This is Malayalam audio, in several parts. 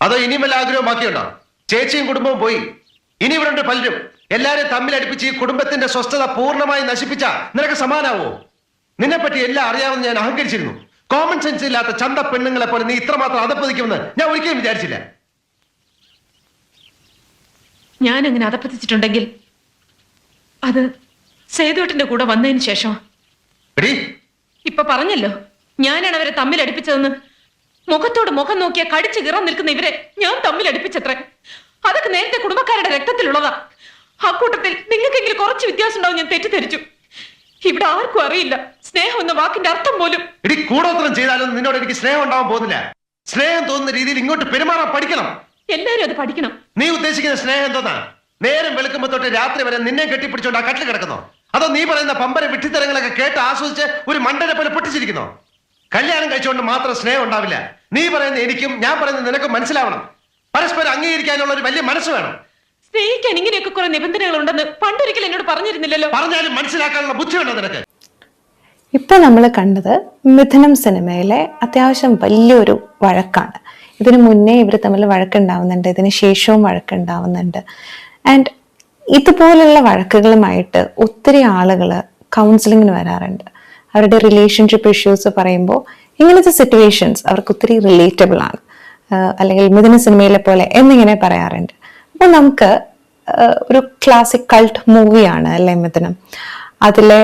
അതോ ഇനിയും വല്ല ആഗ്രഹവും ബാക്കിയുണ്ടോ? ചേച്ചിയും കുടുംബവും പോയി, ഇനി ഇവിടെ ഉണ്ട് പലരും. എല്ലാരും തമ്മിലടിപ്പിച്ച് ഈ കുടുംബത്തിന്റെ സ്വസ്ഥത പൂർണ്ണമായി നശിപ്പിച്ച നിനക്ക് സമാനാവോ? നിന്നെപ്പറ്റി എല്ലാം അറിയാമെന്ന് ഞാൻ അഹങ്കരിച്ചിരുന്നു. കോമൺ സെൻസ് ഇല്ലാത്ത ചന്ത പെണ്ണുങ്ങളെ പോലെ നീ ഇത്രമാത്രം അതപ്പതിക്കുമെന്ന് ഞാൻ ഒരിക്കലും വിചാരിച്ചില്ല. ഞാൻ അങ്ങനെ അതപ്പതിച്ചിട്ടുണ്ടെങ്കിൽ അത് സേതുവേട്ടന്റെ കൂടെ വന്നതിന് ശേഷം. ഇപ്പൊ പറഞ്ഞല്ലോ, ഞാനാണ് അവരെ തമ്മിലടിപ്പിച്ചതെന്ന്. മുഖത്തോട് മുഖം നോക്കിയാൽ കടിച്ചു കീറാൻ നിൽക്കുന്ന ഇവരെ ഞാൻ തമ്മിലടിപ്പിച്ചത്രേ. അതൊക്കെ നേരത്തെ കുടുംബക്കാരുടെ രക്തത്തിലുള്ളതാ. അക്കൂട്ടത്തിൽ നിങ്ങൾക്കെങ്കിലും കുറച്ച് വ്യത്യാസം ഉണ്ടാവും ഞാൻ തെറ്റിദ്ധരിച്ചു. ഇവിടെ ആർക്കും അറിയില്ല സ്നേഹം എന്ന വാക്കിന്റെ അർത്ഥം പോലും. കൂടോത്രം ചെയ്താലും നിന്നോട് എനിക്ക് സ്നേഹം ഉണ്ടാവാൻ പോകുന്നില്ല. സ്നേഹം തോന്നുന്ന രീതിയിൽ ഇങ്ങോട്ട് പെരുമാറാൻ പഠിക്കണം. എല്ലാരും അത് പഠിക്കണം. നീ ഉദ്ദേശിക്കുന്ന സ്നേഹം എന്തോന്നാ? നേരം വെളുക്കുമ്പോ തൊട്ട് രാത്രി വരെ നിന്നെ കെട്ടിപ്പിടിച്ചോണ്ട് ആ കട്ടിൽ കിടക്കുന്നോ? അതോ നീ പറയുന്ന പമ്പര വിട്ടിത്തരങ്ങളൊക്കെ കേട്ട് ആസ്വദിച്ച് ഒരു മണ്ടനെ പോലെ പൊട്ടിച്ചിരിക്കുന്നോ? കല്യാണം കഴിച്ചുകൊണ്ട് മാത്രം സ്നേഹം ഉണ്ടാവില്ല. നീ പറയുന്ന എനിക്കും ഞാൻ പറയുന്നത് നിനക്കും മനസ്സിലാവണം. പരസ്പരം അംഗീകരിക്കാനുള്ള ഒരു വലിയ മനസ്സ് വേണം. സ്നേഹിക്കാൻ ഇങ്ങനെയൊക്കെ കുറെ നിബന്ധനകൾ ഉണ്ടെന്ന് പണ്ടൊരിക്കലും എന്നോട് പറഞ്ഞിരുന്നില്ലല്ലോ. പറഞ്ഞാലും മനസ്സിലാക്കാനുള്ള ബുദ്ധിയുണ്ടോ നിനക്ക്? ഇപ്പൊ നമ്മൾ കണ്ടത് മിഥുനം സിനിമയിലെ അത്യാവശ്യം വലിയൊരു വഴക്കാണ്. ഇതിനു മുന്നേ ഇവർ തമ്മിൽ വഴക്കുണ്ടാവുന്നുണ്ട്, ഇതിന് ശേഷവും വഴക്കുണ്ടാവുന്നുണ്ട്. ആൻഡ് ഇതുപോലുള്ള വഴക്കുകളുമായിട്ട് ഒത്തിരി ആളുകൾ കൗൺസിലിങ്ങിന് വരാറുണ്ട്. അവരുടെ റിലേഷൻഷിപ്പ് ഇഷ്യൂസ് പറയുമ്പോൾ ഇങ്ങനത്തെ സിറ്റുവേഷൻസ് അവർക്ക് ഒത്തിരി റിലേറ്റബിൾ ആണ്, അല്ലെങ്കിൽ മിഥുന സിനിമയിലെ പോലെ എന്നിങ്ങനെ പറയാറുണ്ട്. അപ്പോൾ നമുക്ക് ഒരു ക്ലാസിക് കൾട്ട് മൂവിയാണ് അല്ലേ മിഥുനം. അതിലെ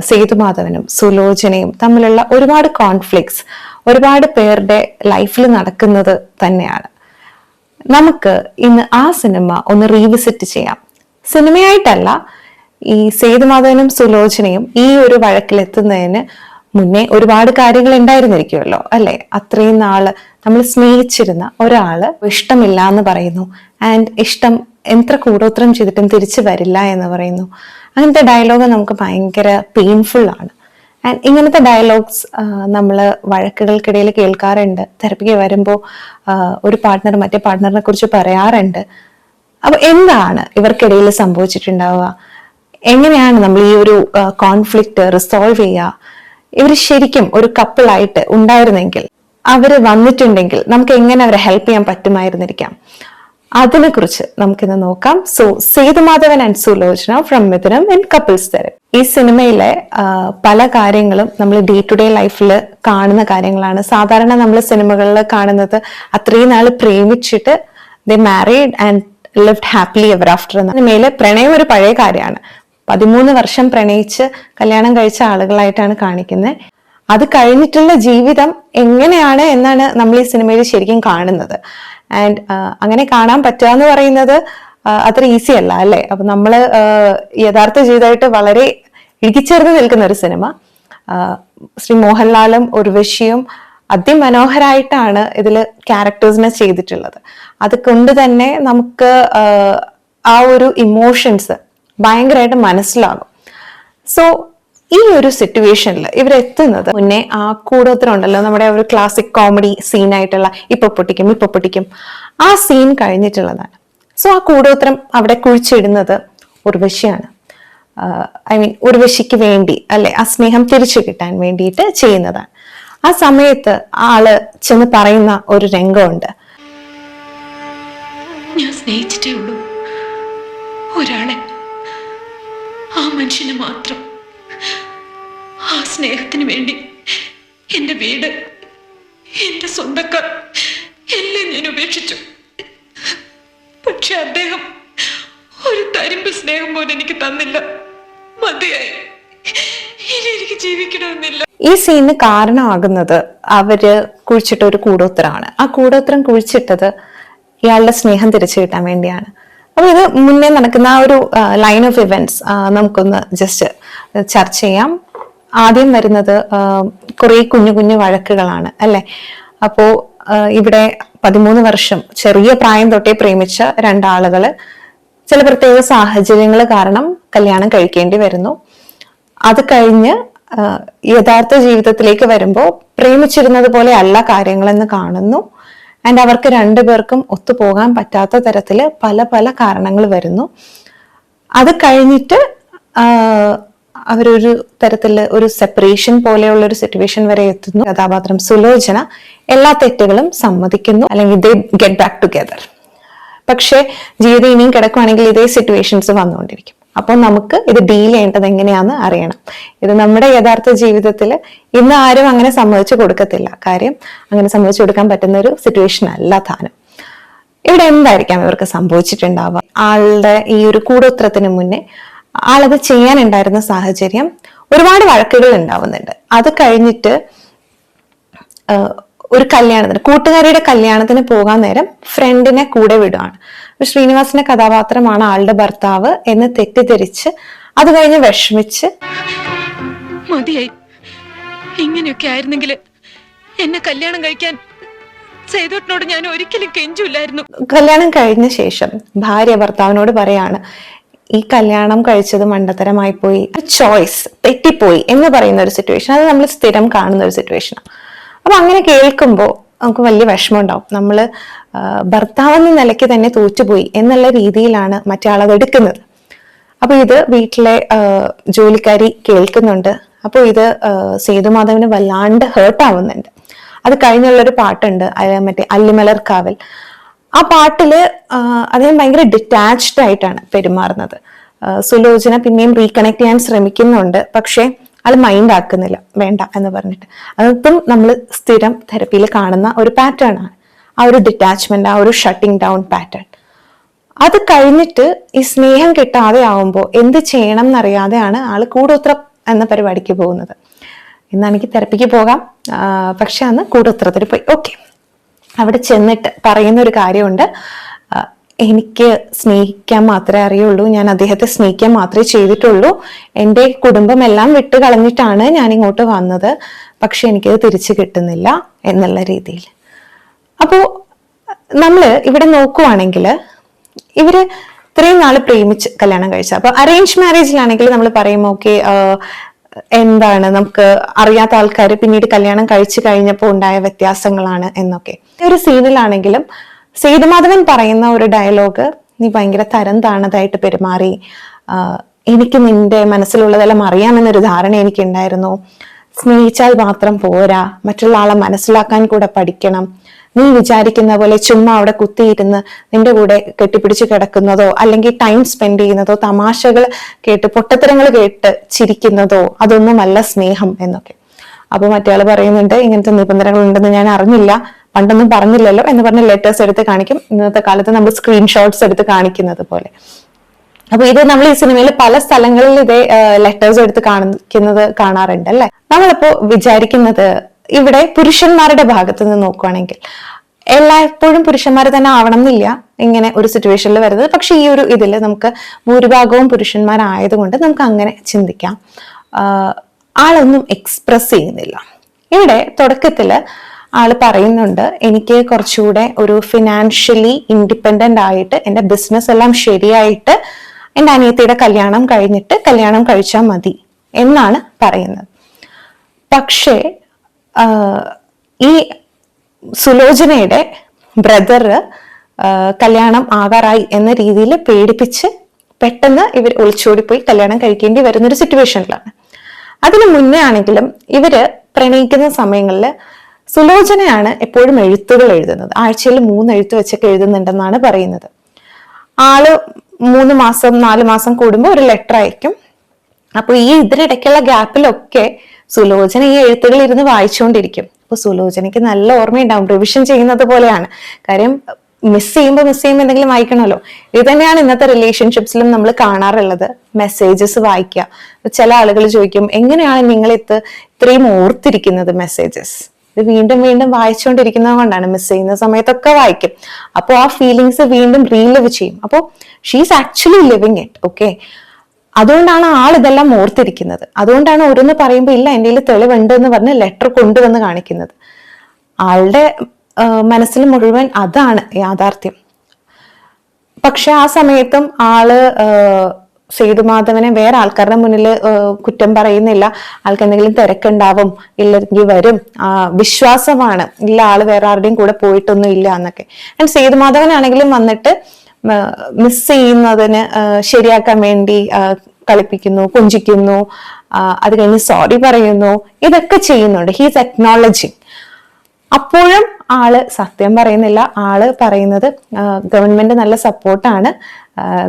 സേതുമാധവനും സുലോചനയും തമ്മിലുള്ള ഒരുപാട് കോൺഫ്ലിക്ട്സ് ഒരുപാട് പേരുടെ ലൈഫിൽ നടക്കുന്നത് തന്നെയാണ്. നമുക്ക് ഇന്ന് ആ സിനിമ ഒന്ന് റീവിസിറ്റ് ചെയ്യാം. സിനിമയായിട്ടല്ല, ഈ സേതുമാധവനും സുലോചനയും ഈ ഒരു വഴക്കിലെത്തുന്നതിന് മുന്നേ ഒരുപാട് കാര്യങ്ങൾ ഉണ്ടായിരുന്നിരിക്കുമല്ലോ അല്ലെ. അത്രയും നാള് നമ്മൾ സ്നേഹിച്ചിരുന്ന ഒരാള് ഇഷ്ടമില്ല എന്ന് പറയുന്നു, ആൻഡ് ഇഷ്ടം എത്ര കൂടോത്രം ചെയ്തിട്ടും തിരിച്ചു വരില്ല എന്ന് പറയുന്നു. അങ്ങനത്തെ ഡയലോഗ് നമുക്ക് ഭയങ്കര പെയിൻഫുൾ ആണ്. ആൻഡ് ഇങ്ങനത്തെ ഡയലോഗ്സ് നമ്മൾ വഴക്കുകൾക്കിടയിൽ കേൾക്കാറുണ്ട്. തെറപ്പിക്ക് വരുമ്പോൾ ഒരു പാർട്ട്ണർ മറ്റേ പാർട്ട്ണറിനെ കുറിച്ച് പറയാറുണ്ട്. അപ്പൊ എന്താണ് ഇവർക്കിടയിൽ സംഭവിച്ചിട്ടുണ്ടാവുക? എങ്ങനെയാണ് നമ്മൾ ഈ ഒരു കോൺഫ്ലിക്റ്റ് റിസോൾവ് ചെയ്യുക? ഇവർ ശരിക്കും ഒരു കപ്പിളായിട്ട് ഉണ്ടായിരുന്നെങ്കിൽ, അവര് വന്നിട്ടുണ്ടെങ്കിൽ നമുക്ക് എങ്ങനെ അവരെ ഹെൽപ്പ് ചെയ്യാൻ പറ്റുമായിരുന്നിരിക്കാം? അതിനെ കുറിച്ച് നമുക്കിന്ന് നോക്കാം. So Sethumadhavan and Sulochana from Mithunam in couples therapy. ഈ സിനിമയിലെ പല കാര്യങ്ങളും നമ്മൾ ഡേ ടു ഡേ ലൈഫിൽ കാണുന്ന കാര്യങ്ങളാണ്. സാധാരണ നമ്മൾ സിനിമകളിൽ കാണുന്നത് അത്രയും നാൾ പ്രേമിച്ചിട്ട് they married and lived happily ever after എന്ന സിനിമയിലെ പ്രണയം ഒരു പഴയ കാര്യമാണ്. 13 വർഷം പ്രണയിച്ച് കല്യാണം കഴിച്ച ആളുകളായിട്ടാണ് കാണിക്കുന്നത്. അത് കഴിഞ്ഞിട്ടുള്ള ജീവിതം എങ്ങനെയാണ് എന്നാണ് നമ്മൾ ഈ സിനിമയിൽ ശരിക്കും കാണുന്നത്. ആൻഡ് അങ്ങനെ കാണാൻ പറ്റുക എന്ന് പറയുന്നത് അത്ര ഈസി അല്ല അല്ലെ. അപ്പൊ നമ്മള് യഥാർത്ഥ ജീവിതമായിട്ട് വളരെ ഇഴുകിച്ചേർന്ന് നിൽക്കുന്ന ഒരു സിനിമ. ശ്രീ മോഹൻലാലും ഉർവശിയും അതിമനോഹരായിട്ടാണ് ഇതിൽ ക്യാരക്ടേഴ്സിനെ ചെയ്തിട്ടുള്ളത്. അതുകൊണ്ട് തന്നെ നമുക്ക് ആ ഒരു ഇമോഷൻസ് ഭയങ്കരമായിട്ട് മനസ്സിലാകും. സോ ഈ ഒരു സിറ്റുവേഷനിൽ ഇവരെത്തുന്നത് മുന്നേ ആ കൂടോത്രം ഉണ്ടല്ലോ, നമ്മുടെ ഒരു ക്ലാസിക് കോമഡി സീനായിട്ടുള്ള ഇപ്പൊ പൊട്ടിക്കും ആ സീൻ കഴിഞ്ഞിട്ടുള്ളതാണ്. സോ ആ കൂടോത്രം അവിടെ കുഴിച്ചിടുന്നത് ഉർവശിയാണ്. ഐ മീൻ ഉർവശിക്ക് വേണ്ടി അല്ലെ, ആ സ്നേഹം തിരിച്ചു കിട്ടാൻ വേണ്ടിയിട്ട് ചെയ്യുന്നതാണ്. ആ സമയത്ത് ആള് ചെന്ന് പറയുന്ന ഒരു രംഗമുണ്ട്. ഞാൻ സ്നേഹിച്ചിട്ടേ ഉള്ളൂ ഒരാളെ, ആ മനുഷ്യനെ മാത്രം. ആ സ്നേഹത്തിന് വേണ്ടി എന്റെ വീട്, എന്റെ സ്വന്തക്കാർ എല്ലാം ഞാൻ ഉപേക്ഷിച്ചു. പക്ഷെ അദ്ദേഹം ഒരു തരിമ്പ് സ്നേഹം പോലും എനിക്ക് തന്നില്ല. മതിയായി, ഇനി എനിക്ക് ജീവിക്കണമെന്നില്ല. ഈ സീന് കാരണമാകുന്നത് അവര് കുഴിച്ചിട്ട ഒരു കൂടോത്രമാണ്. ആ കൂടോത്രം കുഴിച്ചിട്ടത് ഇയാളുടെ സ്നേഹം തിരിച്ചു കിട്ടാൻ വേണ്ടിയാണ്. അപ്പൊ ഇത് മുന്നേ നടക്കുന്ന ആ ഒരു ലൈൻ ഓഫ് ഇവന്റ്സ് നമുക്കൊന്ന് ജസ്റ്റ് ചർച്ച ചെയ്യാം. ആദ്യം വരുന്നത് കുറെ കുഞ്ഞു കുഞ്ഞു വഴക്കുകളാണ് അല്ലെ. അപ്പോ ഇവിടെ 13 വർഷം ചെറിയ പ്രായം തൊട്ടേ പ്രേമിച്ച രണ്ടാളുകള് ചില പ്രത്യേക സാഹചര്യങ്ങൾ കാരണം കല്യാണം കഴിക്കേണ്ടി വരുന്നു. അത് കഴിഞ്ഞ് യഥാർത്ഥ ജീവിതത്തിലേക്ക് വരുമ്പോൾ പ്രേമിച്ചിരുന്നത് പോലെ അല്ല കാര്യങ്ങളെന്ന് കാണുന്നു. ആൻഡ് അവർക്ക് രണ്ടുപേർക്കും ഒത്തുപോകാൻ പറ്റാത്ത തരത്തില് പല പല കാരണങ്ങൾ വരുന്നു. അത് കഴിഞ്ഞിട്ട് അവരൊരു തരത്തില് ഒരു സെപ്പറേഷൻ പോലെയുള്ള ഒരു സിറ്റുവേഷൻ വരെ എത്തുന്നു. കഥാപാത്രം സുലോചന എല്ലാ തെറ്റുകളും സമ്മതിക്കുന്നു, അല്ലെങ്കിൽ ദേ ഗെറ്റ് ബാക്ക് ടുഗെദർ. പക്ഷെ ജീവിതം ഇനിയും കിടക്കുവാണെങ്കിൽ ഇതേ സിറ്റുവേഷൻസ് വന്നുകൊണ്ടിരിക്കും. അപ്പോൾ നമുക്ക് ഇത് ഡീൽ ചെയ്യേണ്ടത് എങ്ങനെയാന്ന് അറിയണം. ഇത് നമ്മുടെ യഥാർത്ഥ ജീവിതത്തിൽ ഇന്ന് ആരും അങ്ങനെ സമ്മതിച്ചു കൊടുക്കത്തില്ല. കാര്യം അങ്ങനെ സമ്മതിച്ചു കൊടുക്കാൻ പറ്റുന്ന ഒരു സിറ്റുവേഷൻ അല്ല താനും. ഇവിടെ എന്തായിരിക്കാം ഇവർക്ക് സംഭവിച്ചിട്ടുണ്ടാവുക? ആളുടെ ഈ ഒരു കൂടോത്രത്തിന് മുന്നേ ആളത് ചെയ്യാനുണ്ടായിരുന്ന സാഹചര്യം, ഒരുപാട് വഴക്കുകൾ ഉണ്ടാവുന്നുണ്ട്. അത് കഴിഞ്ഞിട്ട് ഒരു കല്യാണത്തിന്, കൂട്ടുകാരിയുടെ കല്യാണത്തിന് പോകാൻ നേരം ഫ്രണ്ടിനെ കൂടെ വിടുകയാണ്. ശ്രീനിവാസിന്റെ കഥാപാത്രമാണ് ആളുടെ ഭർത്താവ് എന്ന് തെറ്റിദ്ധരിച്ച് അത് കഴിഞ്ഞ് വിഷമിച്ച് മതിയായി, ഇങ്ങനെയൊക്കെ ആയിരുന്നെങ്കിൽ എന്നെ കല്യാണം കഴിക്കാൻ സേതുവേട്ടനോട് ഞാൻ ഒരിക്കലും കെഞ്ചൂലായിരുന്നു. കല്യാണം കഴിഞ്ഞ ശേഷം ഭാര്യ ഭർത്താവിനോട് പറയാണ്, ഈ കല്യാണം കഴിച്ചത് മണ്ടത്തരമായി പോയി, ചോയ്സ് തെറ്റിപ്പോയി എന്ന് പറയുന്ന ഒരു സിറ്റുവേഷൻ. അത് നമ്മൾ സ്ഥിരം കാണുന്ന ഒരു സിറ്റുവേഷനാണ്. അപ്പൊ അങ്ങനെ കേൾക്കുമ്പോൾ നമുക്ക് വലിയ വിഷമം ഉണ്ടാവും. നമ്മള് ഭർത്താവെന്ന നിലയ്ക്ക് തന്നെ തോറ്റുപോയി എന്നുള്ള രീതിയിലാണ് മറ്റേ ആളത് എടുക്കുന്നത്. അപ്പൊ ഇത് വീട്ടിലെ ജോലിക്കാരി കേൾക്കുന്നുണ്ട്. അപ്പോൾ ഇത് സേതുമാധവന് വല്ലാണ്ട് ഹേർട്ട് ആവുന്നുണ്ട്. അത് കഴിഞ്ഞുള്ളൊരു പാട്ടുണ്ട്, മറ്റേ അല്ലിമലർക്കാവൽ. ആ പാട്ടില് അദ്ദേഹം ഭയങ്കര ഡിറ്റാച്ച്ഡ് ആയിട്ടാണ് പെരുമാറുന്നത്. സുലോചന പിന്നെയും റീകണക്ട് ചെയ്യാൻ ശ്രമിക്കുന്നുണ്ട്, പക്ഷെ ആള് മൈൻഡ് ആക്കുന്നില്ല, വേണ്ട എന്ന് പറഞ്ഞിട്ട്. അതും നമ്മൾ സ്ഥിരം തെറപ്പിയിൽ കാണുന്ന ഒരു പാറ്റേൺ ആണ്, ആ ഒരു ഡിറ്റാച്ച്മെന്റ്, ആ ഒരു ഷട്ടിങ് ഡൗൺ പാറ്റേൺ. അത് കഴിഞ്ഞിട്ട് ഈ സ്നേഹം കിട്ടാതെ ആവുമ്പോൾ എന്ത് ചെയ്യണം എന്നറിയാതെയാണ് ആള് കൂടോത്രം എന്ന പരിപാടിക്ക് പോകുന്നത്. ഇന്നാണെങ്കിൽ തെറപ്പിക്ക് പോകാം, പക്ഷെ അന്ന് കൂടോത്രത്തിന് പോയി. ഓക്കെ, അവിടെ ചെന്നിട്ട് പറയുന്ന ഒരു കാര്യമുണ്ട്, എനിക്ക് സ്നേഹിക്കാൻ മാത്രമേ അറിയുള്ളൂ, ഞാൻ അദ്ദേഹത്തെ സ്നേഹിക്കാൻ മാത്രമേ ചെയ്തിട്ടുള്ളൂ, എൻ്റെ കുടുംബം എല്ലാം വിട്ട് കളഞ്ഞിട്ടാണ് ഞാൻ ഇങ്ങോട്ട് വന്നത്, പക്ഷെ എനിക്കത് തിരിച്ചു കിട്ടുന്നില്ല എന്നുള്ള രീതിയിൽ. അപ്പോൾ നമ്മള് ഇവിടെ നോക്കുവാണെങ്കിൽ ഇവര് ഇത്രയും നാള് പ്രേമിച്ച് കല്യാണം കഴിച്ച, അപ്പൊ അറേഞ്ച് മാരേജിലാണെങ്കിൽ നമ്മൾ പറയും ഓക്കെ, എന്താണ് നമുക്ക് അറിയാത്ത ആൾക്കാർ പിന്നീട് കല്യാണം കഴിച്ചു കഴിഞ്ഞപ്പോൾ ഉണ്ടായ വ്യത്യാസങ്ങളാണ് എന്നൊക്കെ. ഒരു സീനിലാണെങ്കിലും സേതുമാധവൻ പറയുന്ന ഒരു ഡയലോഗ്, നീ ഭയങ്കര തരം താണതായിട്ട് പെരുമാറി, എനിക്ക് നിന്റെ മനസ്സിലുള്ളതെല്ലാം അറിയാമെന്നൊരു ധാരണ എനിക്കുണ്ടായിരുന്നു, സ്നേഹിച്ചാൽ മാത്രം പോരാ, മറ്റുള്ള ആളെ മനസ്സിലാക്കാൻ കൂടെ പഠിക്കണം, നീ വിചാരിക്കുന്ന പോലെ ചുമ്മാ അവിടെ കുത്തിയിരുന്ന് നിന്റെ കൂടെ കെട്ടിപ്പിടിച്ച് കിടക്കുന്നതോ അല്ലെങ്കിൽ ടൈം സ്പെൻഡ് ചെയ്യുന്നതോ തമാശകൾ കേട്ട് പൊട്ടത്തരങ്ങൾ കേട്ട് ചിരിക്കുന്നതോ അതൊന്നുമല്ല സ്നേഹം എന്നൊക്കെ. അപ്പൊ മറ്റേയാൾ പറയുന്നുണ്ട്, ഇങ്ങനത്തെ നിബന്ധനകൾ ഉണ്ടെന്ന് ഞാൻ അറിഞ്ഞില്ല, പണ്ടൊന്നും പറഞ്ഞില്ലല്ലോ എന്ന് പറഞ്ഞ് ലെറ്റേഴ്സ് എടുത്ത് കാണിക്കും. ഇന്നത്തെ കാലത്ത് നമ്മൾ സ്ക്രീൻഷോട്ട്സ് എടുത്ത് കാണിക്കുന്നത് പോലെ. അപ്പൊ ഇത് നമ്മൾ ഈ സിനിമയിൽ പല സ്ഥലങ്ങളിൽ ഇതേ ലെറ്റേഴ്സ് എടുത്ത് കാണിക്കുന്നത് കാണാറുണ്ട് അല്ലെ. നമ്മളിപ്പോ വിചാരിക്കുന്നത് ഇവിടെ പുരുഷന്മാരുടെ ഭാഗത്ത് നിന്ന് നോക്കുകയാണെങ്കിൽ എല്ലായ്പ്പോഴും പുരുഷന്മാർ തന്നെ ആവണം എന്നില്ല ഇങ്ങനെ ഒരു സിറ്റുവേഷനിൽ വരുന്നത്. പക്ഷെ ഈ ഒരു ഇതില് നമുക്ക് ഭൂരിഭാഗവും പുരുഷന്മാരായതുകൊണ്ട് നമുക്ക് അങ്ങനെ ചിന്തിക്കാം. ആളൊന്നും എക്സ്പ്രസ് ചെയ്യുന്നില്ല. ഇവിടെ തുടക്കത്തില് ആള് പറയുന്നുണ്ട്, എനിക്ക് കുറച്ചുകൂടെ ഒരു ഫിനാൻഷ്യലി ഇൻഡിപെൻഡന്റ് ആയിട്ട് എൻ്റെ ബിസിനസ് എല്ലാം ശരിയായിട്ട് എൻ്റെ അനിയത്തിയുടെ കല്യാണം കഴിഞ്ഞിട്ട് കല്യാണം കഴിച്ചാൽ മതി എന്നാണ് പറയുന്നത്. പക്ഷേ ഈ സുലോചനയുടെ ബ്രദർ കല്യാണം ആകാറായി എന്ന രീതിയിൽ പേടിപ്പിച്ച് പെട്ടെന്ന് ഇവർ ഒളിച്ചോടിപ്പോയി കല്യാണം കഴിക്കേണ്ടി വരുന്നൊരു സിറ്റുവേഷനിലാണ്. അതിനു മുന്നേ ആണെങ്കിലും ഇവര് പ്രണയിക്കുന്ന സമയങ്ങളിൽ സുലോചനയാണ് എപ്പോഴും എഴുത്തുകൾ എഴുതുന്നത്. ആഴ്ചയിൽ 3 എഴുത്ത് വെച്ചൊക്കെ എഴുതുന്നുണ്ടെന്നാണ് പറയുന്നത്. ആള് 3 മാസം 4 മാസം കൂടുമ്പോൾ ഒരു ലെറ്റർ അയക്കും. അപ്പൊ ഈ ഇതിനിടയ്ക്കുള്ള ഗ്യാപ്പിലൊക്കെ സുലോചന ഈ എഴുത്തുകൾ ഇരുന്ന് വായിച്ചുകൊണ്ടിരിക്കും. അപ്പൊ സുലോചനയ്ക്ക് നല്ല ഓർമ്മയുണ്ടാവും, റിവിഷൻ ചെയ്യുന്നത് പോലെയാണ്. കാര്യം മിസ് ചെയ്യുമ്പോൾ എന്തെങ്കിലും വായിക്കണമല്ലോ. ഇത് തന്നെയാണ് ഇന്നത്തെ റിലേഷൻഷിപ്സിലും നമ്മൾ കാണാറുള്ളത്, മെസ്സേജസ് വായിക്കുക. ചില ആളുകൾ ചോദിക്കും, എങ്ങനെയാണ് നിങ്ങൾ ഇത്രയും ഓർത്തിരിക്കുന്നത് മെസ്സേജസ്? ഇത് വീണ്ടും വീണ്ടും വായിച്ചുകൊണ്ടിരിക്കുന്നത് കൊണ്ടാണ്. മിസ് ചെയ്യുന്ന സമയത്തൊക്കെ വായിക്കും. അപ്പോൾ ആ ഫീലിങ്സ് വീണ്ടും റീലിവ് ചെയ്യും. അപ്പോൾ she's actually living it. Okay, അതുകൊണ്ടാണ് ആൾ ഇതെല്ലാം ഓർത്തിരിക്കുന്നത്. അതുകൊണ്ടാണ് ഓരോന്ന് പറയുമ്പോൾ ഇല്ല എൻ്റെ കയ്യിൽ തെളിവുണ്ട് എന്ന് പറഞ്ഞ് ലെറ്റർ കൊണ്ടുവന്ന് കാണിക്കുന്നത്. ആളുടെ മനസ്സിൽ മുഴുവൻ അതാണ് യാഥാർത്ഥ്യം. പക്ഷെ ആ സമയത്തും ആള് സേതുമാധവനെ വേറെ ആൾക്കാരുടെ മുന്നിൽ കുറ്റം പറയുന്നില്ല. ആൾക്ക് എന്തെങ്കിലും തിരക്കുണ്ടാവും, ഇല്ലെങ്കിൽ വരും, വിശ്വാസമാണ്, ഇല്ല ആള് വേറെ ആരുടെയും കൂടെ പോയിട്ടൊന്നും ഇല്ല എന്നൊക്കെ. ആൻഡ് സേതുമാധവനാണെങ്കിലും വന്നിട്ട് മിസ് ചെയ്യുന്നതിന് ശരിയാക്കാൻ വേണ്ടി കളിപ്പിക്കുന്നു, കൊഞ്ചിക്കുന്നു, അത് കഴിഞ്ഞ് സോറി പറയുന്നു, ഇതൊക്കെ ചെയ്യുന്നുണ്ട്. He's acknowledging. അപ്പോഴും ആള് സത്യം പറയുന്നില്ല. ആള് പറയുന്നത് ഗവൺമെന്റ് നല്ല സപ്പോർട്ടാണ്,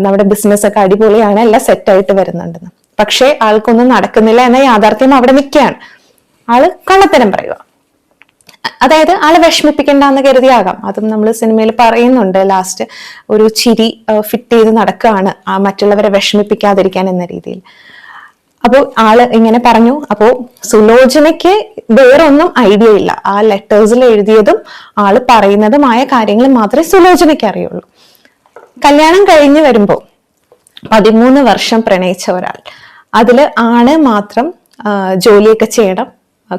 നമ്മുടെ ബിസിനസ് ഒക്കെ അടിപൊളിയാണ്, എല്ലാം സെറ്റായിട്ട് വരുന്നുണ്ടെന്ന്. പക്ഷേ ആൾക്കൊന്നും നടക്കുന്നില്ല എന്ന യാഥാർത്ഥ്യം അവിടെ നിൽക്കുകയാണ്. ആള് കള്ളത്തരം പറയുക. അതായത് ആളെ വിഷമിപ്പിക്കണ്ടെന്ന് കരുതിയാകാം. അതും നമ്മൾ സിനിമയിൽ പറയുന്നുണ്ട്. ലാസ്റ്റ് ഒരു ചിരി ഫിറ്റ് ചെയ്ത് നടക്കുകയാണ് മറ്റുള്ളവരെ വിഷമിപ്പിക്കാതിരിക്കാൻ എന്ന രീതിയിൽ. അപ്പോൾ ആള് ഇങ്ങനെ പറഞ്ഞു. അപ്പോ സുലോചനയ്ക്ക് വേറൊന്നും ഐഡിയ ഇല്ല. ആ ലെറ്റേഴ്സിൽ എഴുതിയതും ആള് പറയുന്നതുമായ കാര്യങ്ങൾ മാത്രമേ സുലോചനയ്ക്ക് അറിയുള്ളൂ. കല്യാണം കഴിഞ്ഞ് വരുമ്പോ 13 വർഷം പ്രണയിച്ച ഒരാൾ, അതില് ആണ് മാത്രം ജോലിയൊക്കെ ചെയ്യണം,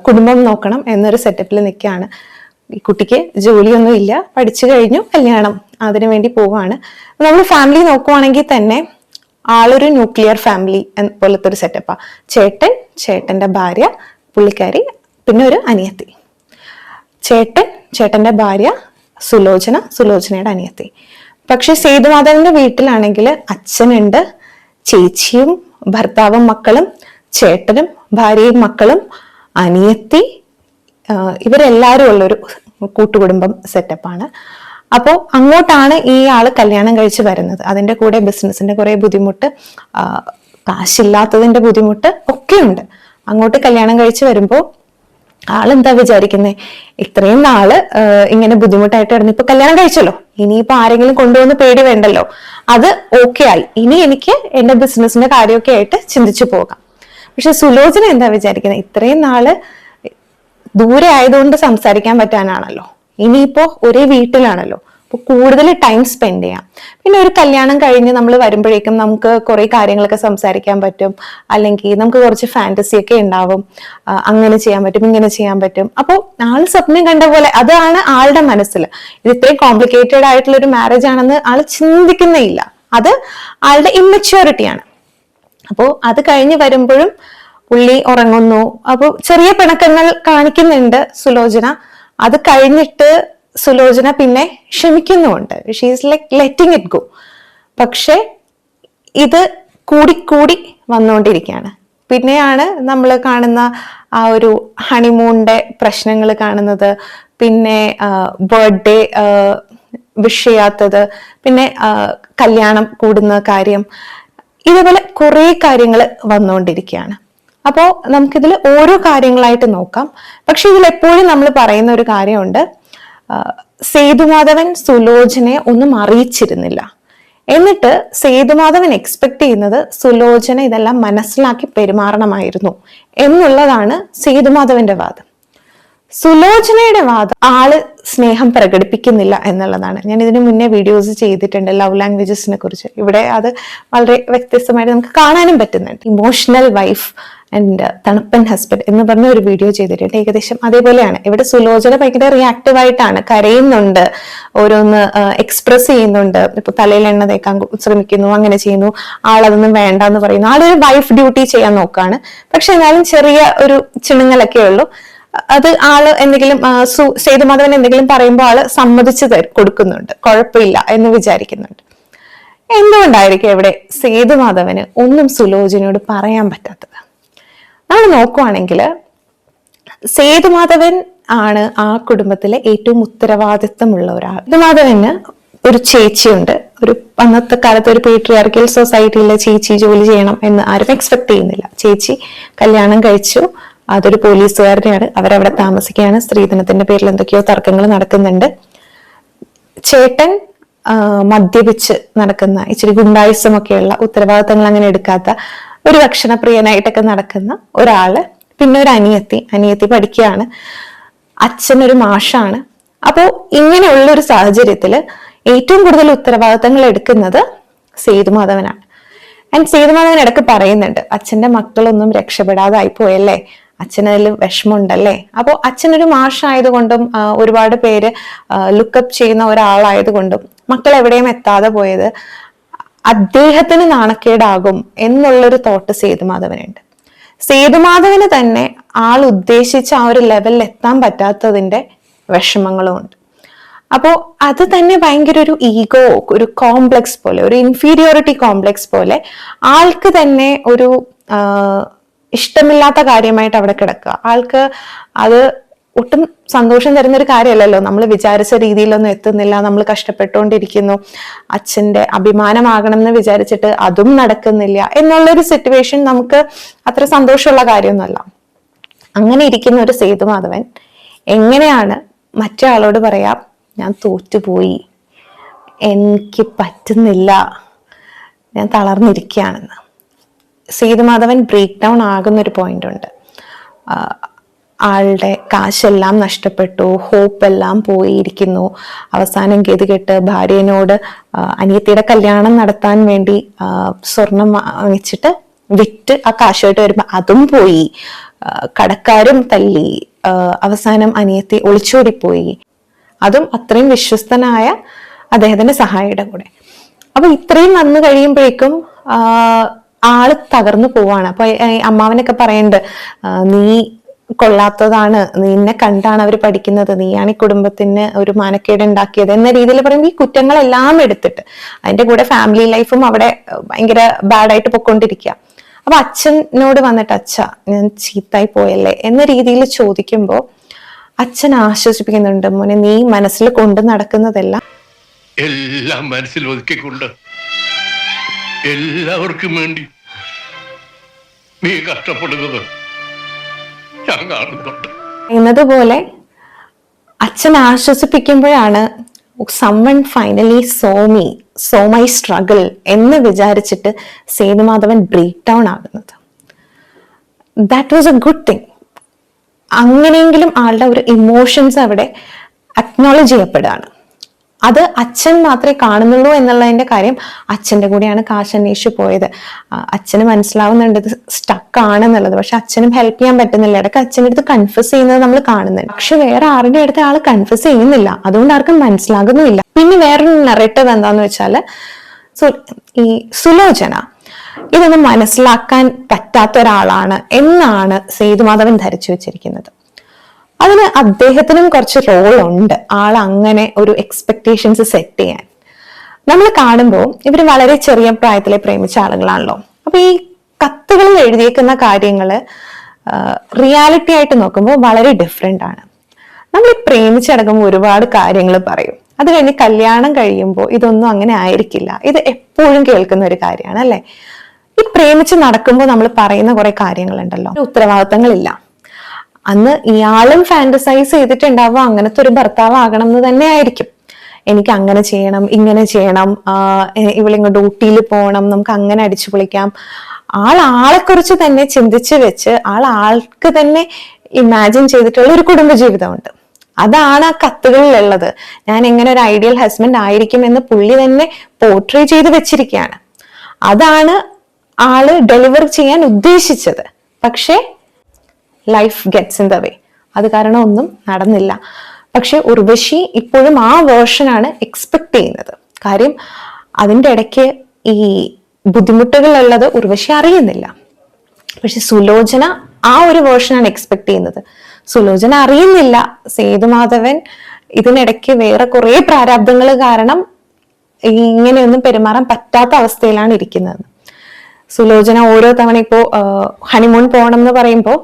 കുടുംബം നോക്കണം എന്നൊരു സെറ്റപ്പിൽ നിൽക്കുകയാണ്. ഈ കുട്ടിക്ക് ജോലിയൊന്നും ഇല്ല, പഠിച്ചു കഴിഞ്ഞു, കല്യാണം അതിനു വേണ്ടി പോവാണ്. നമ്മൾ ഫാമിലി നോക്കുവാണെങ്കിൽ തന്നെ ആളൊരു ന്യൂക്ലിയർ ഫാമിലി പോലത്തെ ഒരു സെറ്റപ്പാ. ചേട്ടൻ, ചേട്ടന്റെ ഭാര്യ, പുള്ളിക്കാരി, പിന്നെ ഒരു അനിയത്തി. ചേട്ടൻ, ചേട്ടന്റെ ഭാര്യ, സുലോചന, സുലോചനയുടെ അനിയത്തി. പക്ഷെ സേതുമാധവന്റെ വീട്ടിലാണെങ്കിൽ അച്ഛനുണ്ട്, ചേച്ചിയും ഭർത്താവും മക്കളും, ചേട്ടനും ഭാര്യയും മക്കളും, അനിയത്തി, ഇവരെല്ലാരും ഉള്ളൊരു കൂട്ടുകുടുംബം സെറ്റപ്പാണ്. അപ്പോൾ അങ്ങോട്ടാണ് ഈ ആള് കല്യാണം കഴിച്ച് വരുന്നത്. അതിന്റെ കൂടെ ബിസിനസിന്റെ കുറെ ബുദ്ധിമുട്ട്, കാശില്ലാത്തതിന്റെ ബുദ്ധിമുട്ട് ഒക്കെ ഉണ്ട്. അങ്ങോട്ട് കല്യാണം കഴിച്ച് വരുമ്പോൾ ആളെന്താ വിചാരിക്കുന്നേ, ഇത്രയും നാള് ഇങ്ങനെ ബുദ്ധിമുട്ടായിട്ട് കിടന്നു, ഇപ്പൊ കല്യാണം കഴിച്ചല്ലോ, ഇനിയിപ്പോ ആരെങ്കിലും കൊണ്ടുവന്ന് പേടി വേണ്ടല്ലോ, അത് ഓക്കെ ആയി, ഇനി എനിക്ക് എന്റെ ബിസിനസിന്റെ കാര്യമൊക്കെ ആയിട്ട് ചിന്തിച്ചു പോകാം. പക്ഷെ സുലോചന എന്താ വിചാരിക്കുന്നത്, ഇത്രയും നാള് ദൂരെ ആയതുകൊണ്ട് സംസാരിക്കാൻ പറ്റാനാണല്ലോ, ഇനിയിപ്പോ ഒരേ വീട്ടിലാണല്ലോ, അപ്പൊ കൂടുതൽ ടൈം സ്പെൻഡ് ചെയ്യാം. പിന്നെ ഒരു കല്യാണം കഴിഞ്ഞ് നമ്മൾ വരുമ്പോഴേക്കും നമുക്ക് കുറെ കാര്യങ്ങളൊക്കെ സംസാരിക്കാൻ പറ്റും, അല്ലെങ്കിൽ നമുക്ക് കുറച്ച് ഫാന്റസി ഒക്കെ ഉണ്ടാവും, അങ്ങനെ ചെയ്യാൻ പറ്റും, ഇങ്ങനെ ചെയ്യാൻ പറ്റും. അപ്പോൾ ആൾ സ്വപ്നം കണ്ട പോലെ അതാണ് ആളുടെ മനസ്സിൽ. ഇത് ഇത്രയും കോംപ്ലിക്കേറ്റഡ് ആയിട്ടുള്ള ഒരു മാരേജ് ആണെന്ന് ആൾ ചിന്തിക്കുന്നേ ഇല്ല. അത് ആളുടെ ഇമ്മച്യൂരിറ്റിയാണ്. അപ്പോൾ അത് കഴിഞ്ഞ് വരുമ്പോഴും പുള്ളി ഉറങ്ങുന്നു. അപ്പോൾ ചെറിയ പിണക്കങ്ങൾ കാണിക്കുന്നുണ്ട് സുലോചന. അത് കഴിഞ്ഞിട്ട് സുലോചന പിന്നെ ക്ഷമിക്കുന്നുമുണ്ട്. She's like letting it go. പക്ഷെ ഇത് കൂടിക്കൂടി വന്നുകൊണ്ടിരിക്കുകയാണ്. പിന്നെയാണ് നമ്മൾ കാണുന്ന ആ ഒരു ഹണിമൂണിന്റെ പ്രശ്നങ്ങൾ കാണുന്നത്, പിന്നെ ബർത്ത്ഡേ വിഷ് ചെയ്യാത്തത്, പിന്നെ കല്യാണം കൂടുന്ന കാര്യം, ഇതുപോലെ കുറെ കാര്യങ്ങൾ വന്നുകൊണ്ടിരിക്കുകയാണ്. അപ്പോൾ നമുക്കിതിൽ ഓരോ കാര്യങ്ങളായിട്ട് നോക്കാം. പക്ഷെ ഇതിൽ എപ്പോഴും നമ്മൾ പറയുന്ന ഒരു കാര്യമുണ്ട്, സേതുമാധവൻ സുലോചനയെ ഒന്നും അറിയിച്ചിരുന്നില്ല. എന്നിട്ട് സേതുമാധവൻ എക്സ്പെക്ട് ചെയ്യുന്നത് സുലോചന ഇതെല്ലാം മനസ്സിലാക്കി പെരുമാറണമായിരുന്നു എന്നുള്ളതാണ് സേതുമാധവന്റെ വാദം. സുലോചനയുടെ വാദം ആള് സ്നേഹം പ്രകടിപ്പിക്കുന്നില്ല എന്നുള്ളതാണ്. ഞാൻ ഇതിനു മുന്നേ വീഡിയോസ് ചെയ്തിട്ടുണ്ട് ലവ് ലാംഗ്വേജസിനെ കുറിച്ച്. ഇവിടെ അത് വളരെ വ്യത്യസ്തമായിട്ട് നമുക്ക് കാണാനും പറ്റുന്നുണ്ട്. ഇമോഷണൽ വൈഫ് ആൻഡ് തണുപ്പൻ ഹസ്ബൻഡ് എന്ന് പറഞ്ഞ ഒരു വീഡിയോ ചെയ്തിട്ടുണ്ട്. ഏകദേശം അതേപോലെയാണ്. ഇവിടെ സുലോചന ഭയങ്കര റിയാക്റ്റീവ് ആയിട്ടാണ്, കരയുന്നുണ്ട്, ഓരോന്ന് എക്സ്പ്രസ് ചെയ്യുന്നുണ്ട്. ഇപ്പൊ തലയിൽ എണ്ണ തേക്കാൻ ശ്രമിക്കുന്നു, അങ്ങനെ ചെയ്യുന്നു, ആളതൊന്നും വേണ്ട എന്ന് പറയുന്നു. ആളൊരു വൈഫ് ഡ്യൂട്ടി ചെയ്യാൻ നോക്കാണ്. പക്ഷെ എന്നാലും ചെറിയ ഒരു ചിണുങ്ങലൊക്കെ ഉള്ളൂ. അത് ആള് എന്തെങ്കിലും സേതുമാധവൻ എന്തെങ്കിലും പറയുമ്പോൾ ആള് സമ്മതിച്ചു കൊടുക്കുന്നുണ്ട്, കുഴപ്പമില്ല എന്ന് വിചാരിക്കുന്നുണ്ട്. എന്തുകൊണ്ടായിരിക്കും ഇവിടെ സേതുമാധവന് ഒന്നും സുലോചനയോട് പറയാൻ പറ്റാത്തത്? നമ്മൾ നോക്കുവാണെങ്കിൽ സേതുമാധവൻ ആണ് ആ കുടുംബത്തിലെ ഏറ്റവും ഉത്തരവാദിത്തമുള്ള ഒരാൾ. സേതുമാധവന് ഒരു ചേച്ചിയുണ്ട്. ഒരു അന്നത്തെ കാലത്ത് ഒരു പേട്രിയാർക്കൽ സൊസൈറ്റിയിലെ ചേച്ചി ജോലി ചെയ്യണം എന്ന് ആരും എക്സ്പെക്ട് ചെയ്യുന്നില്ല. ചേച്ചി കല്യാണം കഴിച്ചു, അതൊരു പോലീസുകാരനെയാണ്, അവരവിടെ താമസിക്കുകയാണ്. സ്ത്രീധനത്തിന്റെ പേരിൽ എന്തൊക്കെയോ തർക്കങ്ങൾ നടക്കുന്നുണ്ട്. ചേട്ടൻ മദ്യപിച്ച് നടക്കുന്ന, ഇച്ചിരി ഗുണ്ടായുസമൊക്കെയുള്ള, ഉത്തരവാദിത്തങ്ങൾ അങ്ങനെ എടുക്കാത്ത, ഒരു ഭക്ഷണപ്രിയനായിട്ടൊക്കെ നടക്കുന്ന ഒരാള്. പിന്നെ ഒരു അനിയത്തി പഠിക്കുകയാണ്. അച്ഛനൊരു മാഷാണ്. അപ്പോ ഇങ്ങനെയുള്ള ഒരു സാഹചര്യത്തില് ഏറ്റവും കൂടുതൽ ഉത്തരവാദിത്തങ്ങൾ എടുക്കുന്നത് സേതുമാധവനാണ്. ആൻഡ് സേതുമാധവൻ ഇടയ്ക്ക് പറയുന്നുണ്ട്, അച്ഛന്റെ മക്കളൊന്നും രക്ഷപ്പെടാതായി പോയല്ലേ, അച്ഛനതിൽ വിഷമമുണ്ടല്ലേ. അപ്പോൾ അച്ഛനൊരു മാഷായതുകൊണ്ടും ഒരുപാട് പേര് ലുക്കപ്പ് ചെയ്യുന്ന ഒരാളായതുകൊണ്ടും മക്കൾ എവിടെയും എത്താതെ പോയത് അദ്ദേഹത്തിന് നാണക്കേടാകും എന്നുള്ളൊരു തോട്ട് സേതുമാധവനുണ്ട്. സേതുമാധവന് തന്നെ ആൾ ഉദ്ദേശിച്ച ആ ഒരു ലെവലിൽ എത്താൻ പറ്റാത്തതിന്റെ വിഷമങ്ങളും ഉണ്ട്. അപ്പോൾ അത് തന്നെ ഭയങ്കര ഒരു ഈഗോ, ഒരു കോംപ്ലക്സ് പോലെ, ഒരു ഇൻഫീരിയോറിറ്റി കോംപ്ലക്സ് പോലെ ആൾക്ക് തന്നെ ഒരു ഇഷ്ടമില്ലാത്ത കാര്യമായിട്ട് അവിടെ കിടക്കുക. ആൾക്ക് അത് ഒട്ടും സന്തോഷം തരുന്ന ഒരു കാര്യമല്ലല്ലോ. നമ്മൾ വിചാരിച്ച രീതിയിലൊന്നും എത്തുന്നില്ല, നമ്മൾ കഷ്ടപ്പെട്ടുകൊണ്ടിരിക്കുന്നു, അച്ഛന്റെ അഭിമാനമാകണം എന്ന് വിചാരിച്ചിട്ട് അതും നടക്കുന്നില്ല എന്നുള്ളൊരു സിറ്റുവേഷൻ നമുക്ക് അത്ര സന്തോഷമുള്ള കാര്യമൊന്നുമല്ല. അങ്ങനെ ഇരിക്കുന്ന ഒരു സേതുമാധവൻ എങ്ങനെയാണ് മറ്റേ ആളോട് പറയാ, ഞാൻ തോറ്റുപോയി, എനിക്ക് പറ്റുന്നില്ല, ഞാൻ തളർന്നിരിക്കുകയാണെന്ന്. സേതുമാധവൻ ബ്രേക്ക് ഡൗൺ ആകുന്ന ഒരു പോയിന്റ് ഉണ്ട്. ആളുടെ കാശെല്ലാം നഷ്ടപ്പെട്ടു, ഹോപ്പ് എല്ലാം പോയിരിക്കുന്നു. അവസാനം ഗതികെട്ട് ഭാര്യനോട് അനിയത്തിയുടെ കല്യാണം നടത്താൻ വേണ്ടി സ്വർണം വാങ്ങിച്ചിട്ട് വിറ്റ് ആ കാശുമായിട്ട് വരുമ്പോ അതും പോയി, കടക്കാരും തല്ലി, അവസാനം അനിയത്തി ഒളിച്ചോടിപ്പോയി, അതും അത്രയും വിശ്വസ്തനായ അദ്ദേഹത്തിന്റെ സഹായിയുടെ കൂടെ. അപ്പൊ ഇത്രയും വന്നു കഴിയുമ്പോഴേക്കും ആള് തകർന്നു പോവാണ്. അപ്പൊ അമ്മാവനൊക്കെ പറയുന്നുണ്ട്, നീ കൊള്ളാത്തതാണ്, നിന്നെ കണ്ടാണ് അവർ പഠിക്കുന്നത്, നീയാണ് ഈ കുടുംബത്തിന് ഒരു മാനക്കേട് ഉണ്ടാക്കിയത് എന്ന രീതിയിൽ പറയുമ്പോൾ ഈ കുറ്റങ്ങളെല്ലാം എടുത്തിട്ട് അതിന്റെ കൂടെ ഫാമിലി ലൈഫും അവിടെ ഭയങ്കര ബാഡായിട്ട് പൊയ്ക്കൊണ്ടിരിക്കുക. അപ്പൊ അച്ഛനോട് വന്നിട്ട്, അച്ഛ ഞാൻ ചീത്തായി പോയല്ലേ എന്ന രീതിയിൽ ചോദിക്കുമ്പോൾ അച്ഛൻ ആശ്വസിപ്പിക്കുന്നുണ്ട്, മോനെ നീ മനസ്സിൽ കൊണ്ട് നടക്കുന്നതെല്ലാം എല്ലാം മനസ്സിൽ ഒതുക്കിക്കൊണ്ട് എല്ലാവർക്കും വേണ്ടി നീ കഷ്ടപ്പെടുന്നത് ഞാൻ കാണുന്നുണ്ട് എന്നതുപോലെ അച്ഛൻ ആശ്വസിപ്പിക്കുമ്പോഴാണ് someone finally saw my struggle എന്ന് വിചാരിച്ചിട്ട് സേതുമാധവൻ ബ്രേക്ക് ഡൗൺ ആകുന്നത്. That was a good thing. അങ്ങനെയെങ്കിലും ആളുടെ ഒരു ഇമോഷൻസ് അവിടെ അക്നോളജ് ചെയ്യപ്പെടുകയാണ്. അത് അച്ഛൻ മാത്രമേ കാണുന്നുള്ളൂ എന്നുള്ളതിന്റെ കാര്യം അച്ഛന്റെ കൂടെയാണ് കാശ് അന്വേഷിച്ചു പോയത്. അച്ഛന് മനസ്സിലാവുന്നുണ്ട് ഇത് സ്റ്റക്ക് ആണെന്നുള്ളത്, പക്ഷെ അച്ഛനും ഹെൽപ്പ് ചെയ്യാൻ പറ്റുന്നില്ല. ഇടയ്ക്ക് അച്ഛൻ്റെ അടുത്ത് കൺഫ്യൂസ് ചെയ്യുന്നത് നമ്മൾ കാണുന്നുണ്ട്, പക്ഷെ വേറെ ആരുടെ അടുത്ത് ആള് കൺഫ്യൂസ് ചെയ്യുന്നില്ല, അതുകൊണ്ട് ആർക്കും മനസ്സിലാകുന്നുമില്ല. പിന്നെ വേറൊരു നറേറ്റീവ് എന്താന്ന് വെച്ചാല് ഈ സുലോചന ഇതൊന്നും മനസ്സിലാക്കാൻ പറ്റാത്ത ഒരാളാണ് എന്നാണ് സേതുമാധവൻ ധരിച്ചു വെച്ചിരിക്കുന്നത്. അതിന് അദ്ദേഹത്തിനും കുറച്ച് റോൾ ഉണ്ട്, ആൾ അങ്ങനെ ഒരു എക്സ്പെക്ടേഷൻസ് സെറ്റ് ചെയ്യാൻ. നമ്മൾ കാണുമ്പോൾ ഇവർ വളരെ ചെറിയ പ്രായത്തിലെ പ്രേമിച്ച ആളുകളാണല്ലോ. അപ്പൊ ഈ കത്തുകളിൽ എഴുതിയേക്കുന്ന കാര്യങ്ങള് റിയാലിറ്റി ആയിട്ട് നോക്കുമ്പോൾ വളരെ ഡിഫറെന്റ് ആണ്. നമ്മൾ ഈ പ്രേമിച്ചടക്കുമ്പോൾ ഒരുപാട് കാര്യങ്ങൾ പറയും, അത് കഴിഞ്ഞ് കല്യാണം കഴിയുമ്പോൾ ഇതൊന്നും അങ്ങനെ ആയിരിക്കില്ല. ഇത് എപ്പോഴും കേൾക്കുന്ന ഒരു കാര്യമാണ് അല്ലെ. ഈ പ്രേമിച്ച് നടക്കുമ്പോൾ നമ്മൾ പറയുന്ന കുറെ കാര്യങ്ങളുണ്ടല്ലോ, ഉത്തരവാദിത്തങ്ങളില്ല. അന്ന് ഇയാളും ഫാന്റസൈസ് ചെയ്തിട്ടുണ്ടാവുക അങ്ങനത്തെ ഒരു ഭർത്താവ് ആകണം എന്ന് തന്നെ ആയിരിക്കും. എനിക്ക് അങ്ങനെ ചെയ്യണം, ഇങ്ങനെ ചെയ്യണം, ഇവളിങ്ങ് ഡ്യൂട്ടിയിൽ പോകണം, നമുക്ക് അങ്ങനെ അടിച്ചു പൊളിക്കാം. ആളെക്കുറിച്ച് തന്നെ ചിന്തിച്ച് വെച്ച് ആൾക്ക് തന്നെ ഇമാജിൻ ചെയ്തിട്ടുള്ള ഒരു കുടുംബജീവിതമുണ്ട്. അതാണ് ആ കത്തുകളിലുള്ളത്. ഞാൻ എങ്ങനെ ഒരു ഐഡിയൽ ഹസ്ബൻഡ് ആയിരിക്കും എന്ന് പുള്ളി തന്നെ പോർട്രേ ചെയ്ത് വെച്ചിരിക്കുകയാണ്. അതാണ് ആള് ഡെലിവർ ചെയ്യാൻ ഉദ്ദേശിച്ചത്. പക്ഷേ life gets in the way. അത് കാരണം ഒന്നും നടന്നില്ല. പക്ഷെ ഉർവശി ഇപ്പോഴും ആ വേർഷനാണ് എക്സ്പെക്ട് ചെയ്യുന്നത്. കാര്യം അതിൻ്റെ ഇടയ്ക്ക് ഈ ബുദ്ധിമുട്ടുകളുള്ളത് ഉർവശി അറിയുന്നില്ല. പക്ഷെ സുലോചന ആ ഒരു വേർഷനാണ് എക്സ്പെക്ട് ചെയ്യുന്നത്. സുലോചന അറിയുന്നില്ല സേതുമാധവൻ ഇതിനിടയ്ക്ക് വേറെ കുറെ പ്രാരാബ്ദങ്ങൾ കാരണം ഇങ്ങനെയൊന്നും പെരുമാറാൻ പറ്റാത്ത അവസ്ഥയിലാണ് ഇരിക്കുന്നത്. സുലോചന ഓരോ തവണ ഇപ്പോ ഹണിമൂൺ പോകണം എന്ന് പറയുമ്പോൾ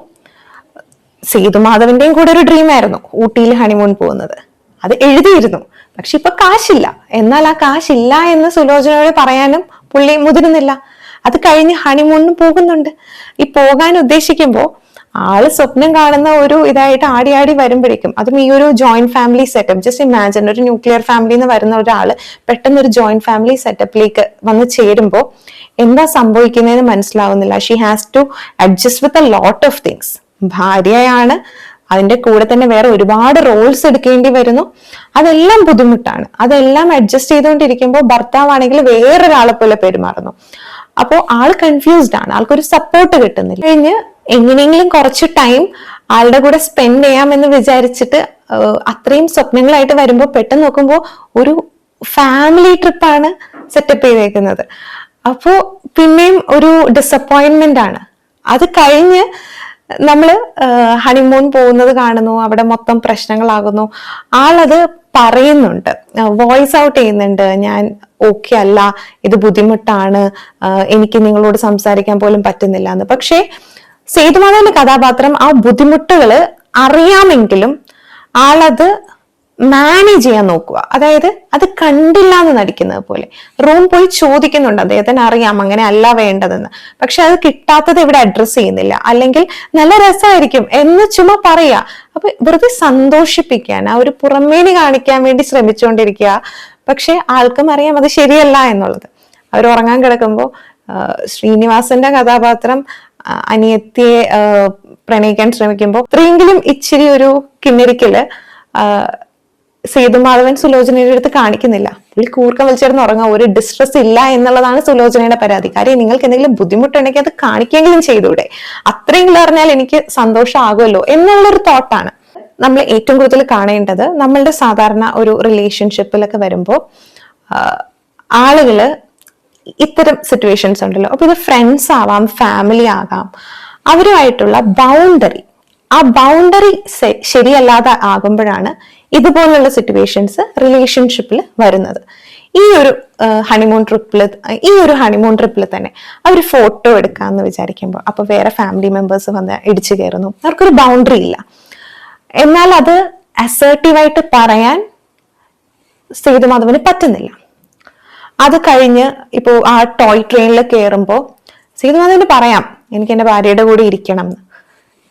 സേതുമാധവന്റെയും കൂടെ ഒരു ഡ്രീം ആയിരുന്നു ഊട്ടിയിൽ ഹണിമൂൺ പോകുന്നത്. അത് എഴുതിയിരുന്നു. പക്ഷെ ഇപ്പൊ കാശില്ല. എന്നാൽ ആ കാശില്ല എന്ന് സുലോചനയോട് പറയാനും പുള്ളി മുതിരുന്നില്ല. അത് കഴിഞ്ഞ് ഹണിമൂണിന് പോകുന്നുണ്ട്. ഈ പോകാൻ ഉദ്ദേശിക്കുമ്പോൾ ആള് സ്വപ്നം കാണുന്ന ഒരു ഇതായിട്ട് ആടി ആടി വരുമ്പോഴേക്കും, അതും ഈ ഒരു joint family setup, just imagine ഒരു ന്യൂക്ലിയർ ഫാമിലിയിൽ നിന്ന് വരുന്ന ഒരാള് പെട്ടെന്ന് ഒരു ജോയിന്റ് ഫാമിലി സെറ്റപ്പിലേക്ക് വന്ന് ചേരുമ്പോൾ എന്താ സംഭവിക്കുന്നതെന്ന് മനസ്സിലാവുന്നില്ല. She has to adjust with a lot of things. ഭാര്യയാണ്, അതിന്റെ കൂടെ തന്നെ വേറെ ഒരുപാട് റോൾസ് എടുക്കേണ്ടി വരുന്നു. അതെല്ലാം ബുദ്ധിമുട്ടാണ്. അതെല്ലാം അഡ്ജസ്റ്റ് ചെയ്തുകൊണ്ടിരിക്കുമ്പോൾ ഭർത്താവാണെങ്കിൽ വേറൊരാളെ പോലെ പെരുമാറുന്നു. അപ്പോൾ ആൾ കൺഫ്യൂസ്ഡ് ആണ്, ആൾക്കൊരു സപ്പോർട്ട് കിട്ടുന്നില്ല. കഴിഞ്ഞ് എങ്ങനെയെങ്കിലും കുറച്ച് ടൈം ആളുടെ കൂടെ സ്പെൻഡ് ചെയ്യാമെന്ന് വിചാരിച്ചിട്ട് അത്രയും സ്വപ്നങ്ങളായിട്ട് വരുമ്പോൾ പെട്ടെന്ന് നോക്കുമ്പോൾ ഒരു ഫാമിലി ട്രിപ്പാണ് സെറ്റപ്പ് ചെയ്തേക്കുന്നത്. അപ്പോ പിന്നെയും ഒരു ഡിസപ്പോയിന്റ്മെന്റ് ആണ്. അത് കഴിഞ്ഞ് നമ്മള് ഹണിമൂൺ പോകുന്നത് കാണുന്നു, അവിടെ മൊത്തം പ്രശ്നങ്ങളാകുന്നു. ആളത് പറയുന്നുണ്ട്, വോയിസ് ഔട്ട് ചെയ്യുന്നുണ്ട്, ഞാൻ ഓക്കെ അല്ല, ഇത് ബുദ്ധിമുട്ടാണ്, എനിക്ക് നിങ്ങളോട് സംസാരിക്കാൻ പോലും പറ്റുന്നില്ല എന്ന്. പക്ഷേ സേതുമാധവന്റെ കഥാപാത്രം ആ ബുദ്ധിമുട്ടുകള് അറിയാമെങ്കിലും ആളത് മാനേജ് ചെയ്യാൻ നോക്കുക. അതായത് അത് കണ്ടില്ല എന്ന് നടിക്കുന്നത് പോലെ. റൂം പോയി ചോദിക്കുന്നുണ്ട്, അദ്ദേഹത്തിന് അറിയാം അങ്ങനെ അല്ല വേണ്ടതെന്ന്, പക്ഷെ അത് കിട്ടാത്തത് ഇവിടെ അഡ്രസ് ചെയ്യുന്നില്ല. അല്ലെങ്കിൽ നല്ല രസമായിരിക്കും എന്ന് ചുമ്മാ പറയാ. അപ്പൊ വെറുതെ സന്തോഷിപ്പിക്കാൻ, ആ ഒരു പുറമേനി കാണിക്കാൻ വേണ്ടി ശ്രമിച്ചുകൊണ്ടിരിക്കുക. പക്ഷെ ആൾക്കും അറിയാം അത് ശരിയല്ല എന്നുള്ളത്. അവർ ഉറങ്ങാൻ കിടക്കുമ്പോൾ ശ്രീനിവാസന്റെ കഥാപാത്രം അനിയത്തിയെ പ്രണയിക്കാൻ ശ്രമിക്കുമ്പോൾ അത്രയെങ്കിലും ഇച്ചിരി ഒരു കിന്നരിക്കല് സേതുമാധവൻ സുലോചനയുടെ അടുത്ത് കാണിക്കുന്നില്ല. പുള്ളി കൂർക്കം വലിച്ചേർന്ന് ഉറങ്ങാം, ഒരു ഡിസ്ട്രസ് ഇല്ല എന്നുള്ളതാണ് സുലോചനയുടെ പരാതി. കാര്യം നിങ്ങൾക്ക് എന്തെങ്കിലും ബുദ്ധിമുട്ടുണ്ടെങ്കിൽ അത് കാണിക്കെങ്കിലും ചെയ്തൂടെ, അത്രയെങ്കിലും അറിഞ്ഞാൽ എനിക്ക് സന്തോഷമാകുമല്ലോ എന്നുള്ളൊരു തോട്ടാണ് നമ്മൾ ഏറ്റവും കൂടുതൽ കാണേണ്ടത്. നമ്മളുടെ സാധാരണ ഒരു റിലേഷൻഷിപ്പിലൊക്കെ വരുമ്പോൾ ആളുകള് ഇത്തരം സിറ്റുവേഷൻസ് ഉണ്ടല്ലോ, അപ്പൊ ഇത് ഫ്രണ്ട്സ് ആവാം, ഫാമിലി ആകാം, അവരുമായിട്ടുള്ള ബൗണ്ടറി, ആ ബൗണ്ടറി ശരിയല്ലാതെ ആകുമ്പോഴാണ് ഇതുപോലുള്ള സിറ്റുവേഷൻസ് റിലേഷൻഷിപ്പിൽ വരുന്നത്. ഈ ഒരു ഹണിമൂൺ ട്രിപ്പിൽ തന്നെ അവർ ഫോട്ടോ എടുക്കാന്ന് വിചാരിക്കുമ്പോൾ അപ്പൊ വേറെ ഫാമിലി മെമ്പേഴ്സ് വന്ന് ഇടിച്ചു കയറുന്നു, അവർക്കൊരു ബൗണ്ടറി ഇല്ല. എന്നാൽ അത് അസേർട്ടീവായിട്ട് പറയാൻ സേതുമാധവന് പറ്റുന്നില്ല. അത് കഴിഞ്ഞ് ഇപ്പോ ആ ടോയ് ട്രെയിനിൽ കയറുമ്പോൾ സേതുമാധവന് പറയാം എനിക്ക് എൻ്റെ ഭാര്യയുടെ കൂടെ ഇരിക്കണം എന്ന്,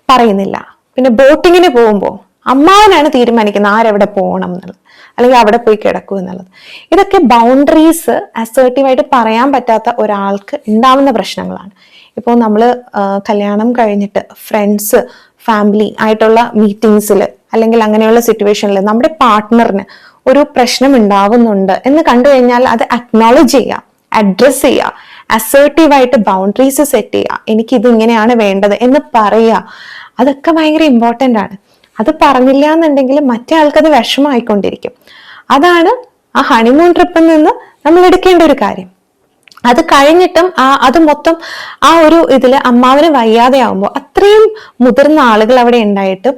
പറയുന്നില്ല. പിന്നെ ബോട്ടിങ്ങിന് പോകുമ്പോൾ അമ്മാവനാണ് തീരുമാനിക്കുന്നത് ആരെവിടെ പോകണം എന്നുള്ളത്, അല്ലെങ്കിൽ അവിടെ പോയി കിടക്കൂ എന്നുള്ളത്. ഇതൊക്കെ ബൗണ്ടറീസ് അസേർട്ടീവായിട്ട് പറയാൻ പറ്റാത്ത ഒരാൾക്ക് ഉണ്ടാവുന്ന പ്രശ്നങ്ങളാണ്. ഇപ്പോൾ നമ്മൾ കല്യാണം കഴിഞ്ഞിട്ട് ഫ്രണ്ട്സ്, ഫാമിലി ആയിട്ടുള്ള മീറ്റിംഗ്സിൽ അല്ലെങ്കിൽ അങ്ങനെയുള്ള സിറ്റുവേഷനിൽ നമ്മുടെ പാർട്ട്ണറിന് ഒരു പ്രശ്നം ഉണ്ടാവുന്നുണ്ട് എന്ന് കണ്ടു കഴിഞ്ഞാൽ അത് അക്നോളജ് ചെയ്യുക, അഡ്രസ് ചെയ്യുക, അസേർട്ടീവായിട്ട് ബൗണ്ടറീസ് സെറ്റ് ചെയ്യുക, എനിക്കിത് ഇങ്ങനെയാണ് വേണ്ടത് എന്ന് പറയുക. അതൊക്കെ ഭയങ്കര ഇമ്പോർട്ടൻ്റ് ആണ്. അത് പറഞ്ഞില്ല എന്നുണ്ടെങ്കിൽ മറ്റേ ആൾക്കത് വിഷമമായിക്കൊണ്ടിരിക്കും. അതാണ് ആ ഹണിമൂൺ ട്രിപ്പിൽ നിന്ന് നമ്മൾ എടുക്കേണ്ട ഒരു കാര്യം. അത് കഴിഞ്ഞിട്ടും അത് മൊത്തം ആ ഒരു ഇതില് അമ്മാവന് വയ്യാതെ ആവുമ്പോൾ അത്രയും മുതിർന്ന ആളുകൾ അവിടെ ഉണ്ടായിട്ടും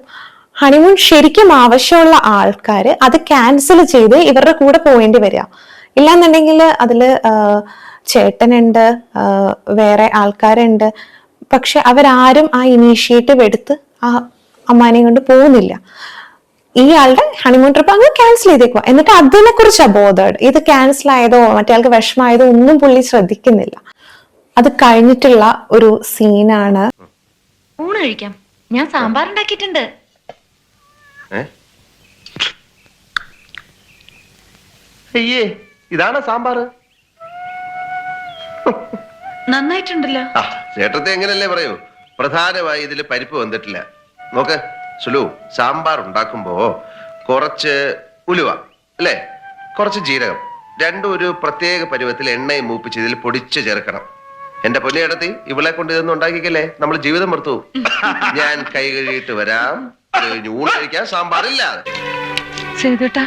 ഹണിമൂൺ ശരിക്കും ആവശ്യമുള്ള ആൾക്കാർ അത് ക്യാൻസൽ ചെയ്ത് ഇവരുടെ കൂടെ പോകേണ്ടി വരിക. ഇല്ലാന്നുണ്ടെങ്കിൽ അതില് ചേട്ടനുണ്ട്, വേറെ ആൾക്കാരുണ്ട്, പക്ഷെ അവരാരും ആ ഇനീഷ്യേറ്റീവ് എടുത്ത് ആ അമ്മാനെയും കൊണ്ട് പോകുന്നില്ല. ഈ ആളുടെ ഹണിമൂൺ ട്രിപ്പ് അങ്ങ് ക്യാൻസൽ ചെയ്തേക്കുക. എന്നിട്ട് അതിനെ കുറിച്ചാണ് ബോധേഡ്. ഇത് ക്യാൻസൽ ആയതോ മറ്റേ ആൾക്ക് വിഷമായതോ ഒന്നും പുള്ളി ശ്രദ്ധിക്കുന്നില്ല. അത് കഴിഞ്ഞിട്ടുള്ള ഒരു സീനാണ്. ഊണ് കഴിക്കാം, ഞാൻ സാമ്പാർ ഉണ്ടാക്കിയിട്ടുണ്ട്. അയ്യേ, ഇതാണ് സാമ്പാർ. നന്നായിട്ടുണ്ടല്ലോ. ചേട്ടത്തെ എങ്ങനല്ലേ പറയൂ. പ്രധാനമായി ഇതിൽ പരിപ്പ് വന്നിട്ടില്ല. നോക്ക് സുലു, സാമ്പാർ ഉണ്ടാക്കുമ്പോ കുറച്ച് ഉലുവ അല്ലേ, കുറച്ച് ജീരകം, രണ്ടും ഒരു പ്രത്യേക പരുവത്തിൽ എണ്ണയും മൂപ്പിച്ച് ഇതിൽ പൊടിച്ച് ചേർക്കണം. എന്റെ പൊന്നിയിടത്തി, ഇവളെ കൊണ്ട് ഇതൊന്നും ഉണ്ടാക്കിക്കല്ലേ, നമ്മൾ ജീവിതം മറുത്തു. ഞാൻ കൈ കഴുകിയിട്ട് വരാം, ഊണ് കഴിക്കാൻ സാമ്പാറില്ലാതെ. സേതുട്ടാ,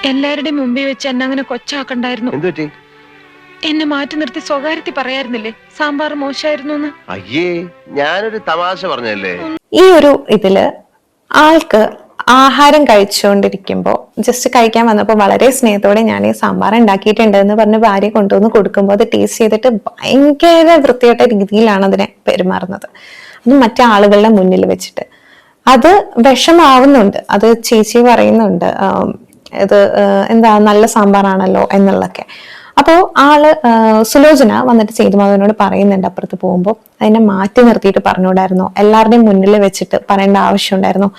എല്ലാവരുടെയും മുമ്പിൽ വെച്ച് എന്നെ അങ്ങനെ കൊച്ചാക്കണ്ടായിരുന്നു. എന്തു പറ്റി? എന്നെ മാറ്റി നിർത്തി സ്വകാര്യത്തിൽ പറയായിരുന്നില്ലേ സാമ്പാർ മോശമായിരുന്നു എന്ന്? അയ്യേ, ഞാനൊരു തമാശ പറഞ്ഞല്ലേ. ഈ ഒരു ഇതില് ആൾക്ക് ആഹാരം കഴിച്ചുകൊണ്ടിരിക്കുമ്പോ ജസ്റ്റ് കഴിക്കാൻ വന്നപ്പോ വളരെ സ്നേഹത്തോടെ ഞാൻ ഈ സാമ്പാർ ഉണ്ടാക്കിയിട്ടുണ്ട് എന്ന് പറഞ്ഞ് ഭാര്യ കൊണ്ടുവന്ന് കൊടുക്കുമ്പോൾ അത് ടേസ്റ്റ് ചെയ്തിട്ട് ഭയങ്കര വൃത്തിയായിട്ട രീതിയിലാണ് അതിനെ പെരുമാറുന്നത്. അത് മറ്റേ ആളുകളുടെ മുന്നിൽ വെച്ചിട്ട് അത് വിഷമാവുന്നുണ്ട്. അത് ചേച്ചി പറയുന്നുണ്ട് ഇത് എന്താ നല്ല സാമ്പാറാണല്ലോ എന്നുള്ളതൊക്കെ. അപ്പോ ആള് സുലോചന വന്നിട്ട് സേതുമാധവനോട് പറയുന്നുണ്ട് അപ്പുറത്ത് പോകുമ്പോൾ അതിനെ മാറ്റി നിർത്തിയിട്ട് പറഞ്ഞുകൂടായിരുന്നോ, എല്ലാവരുടെയും മുന്നിൽ വെച്ചിട്ട് പറയേണ്ട ആവശ്യം ഉണ്ടായിരുന്നു.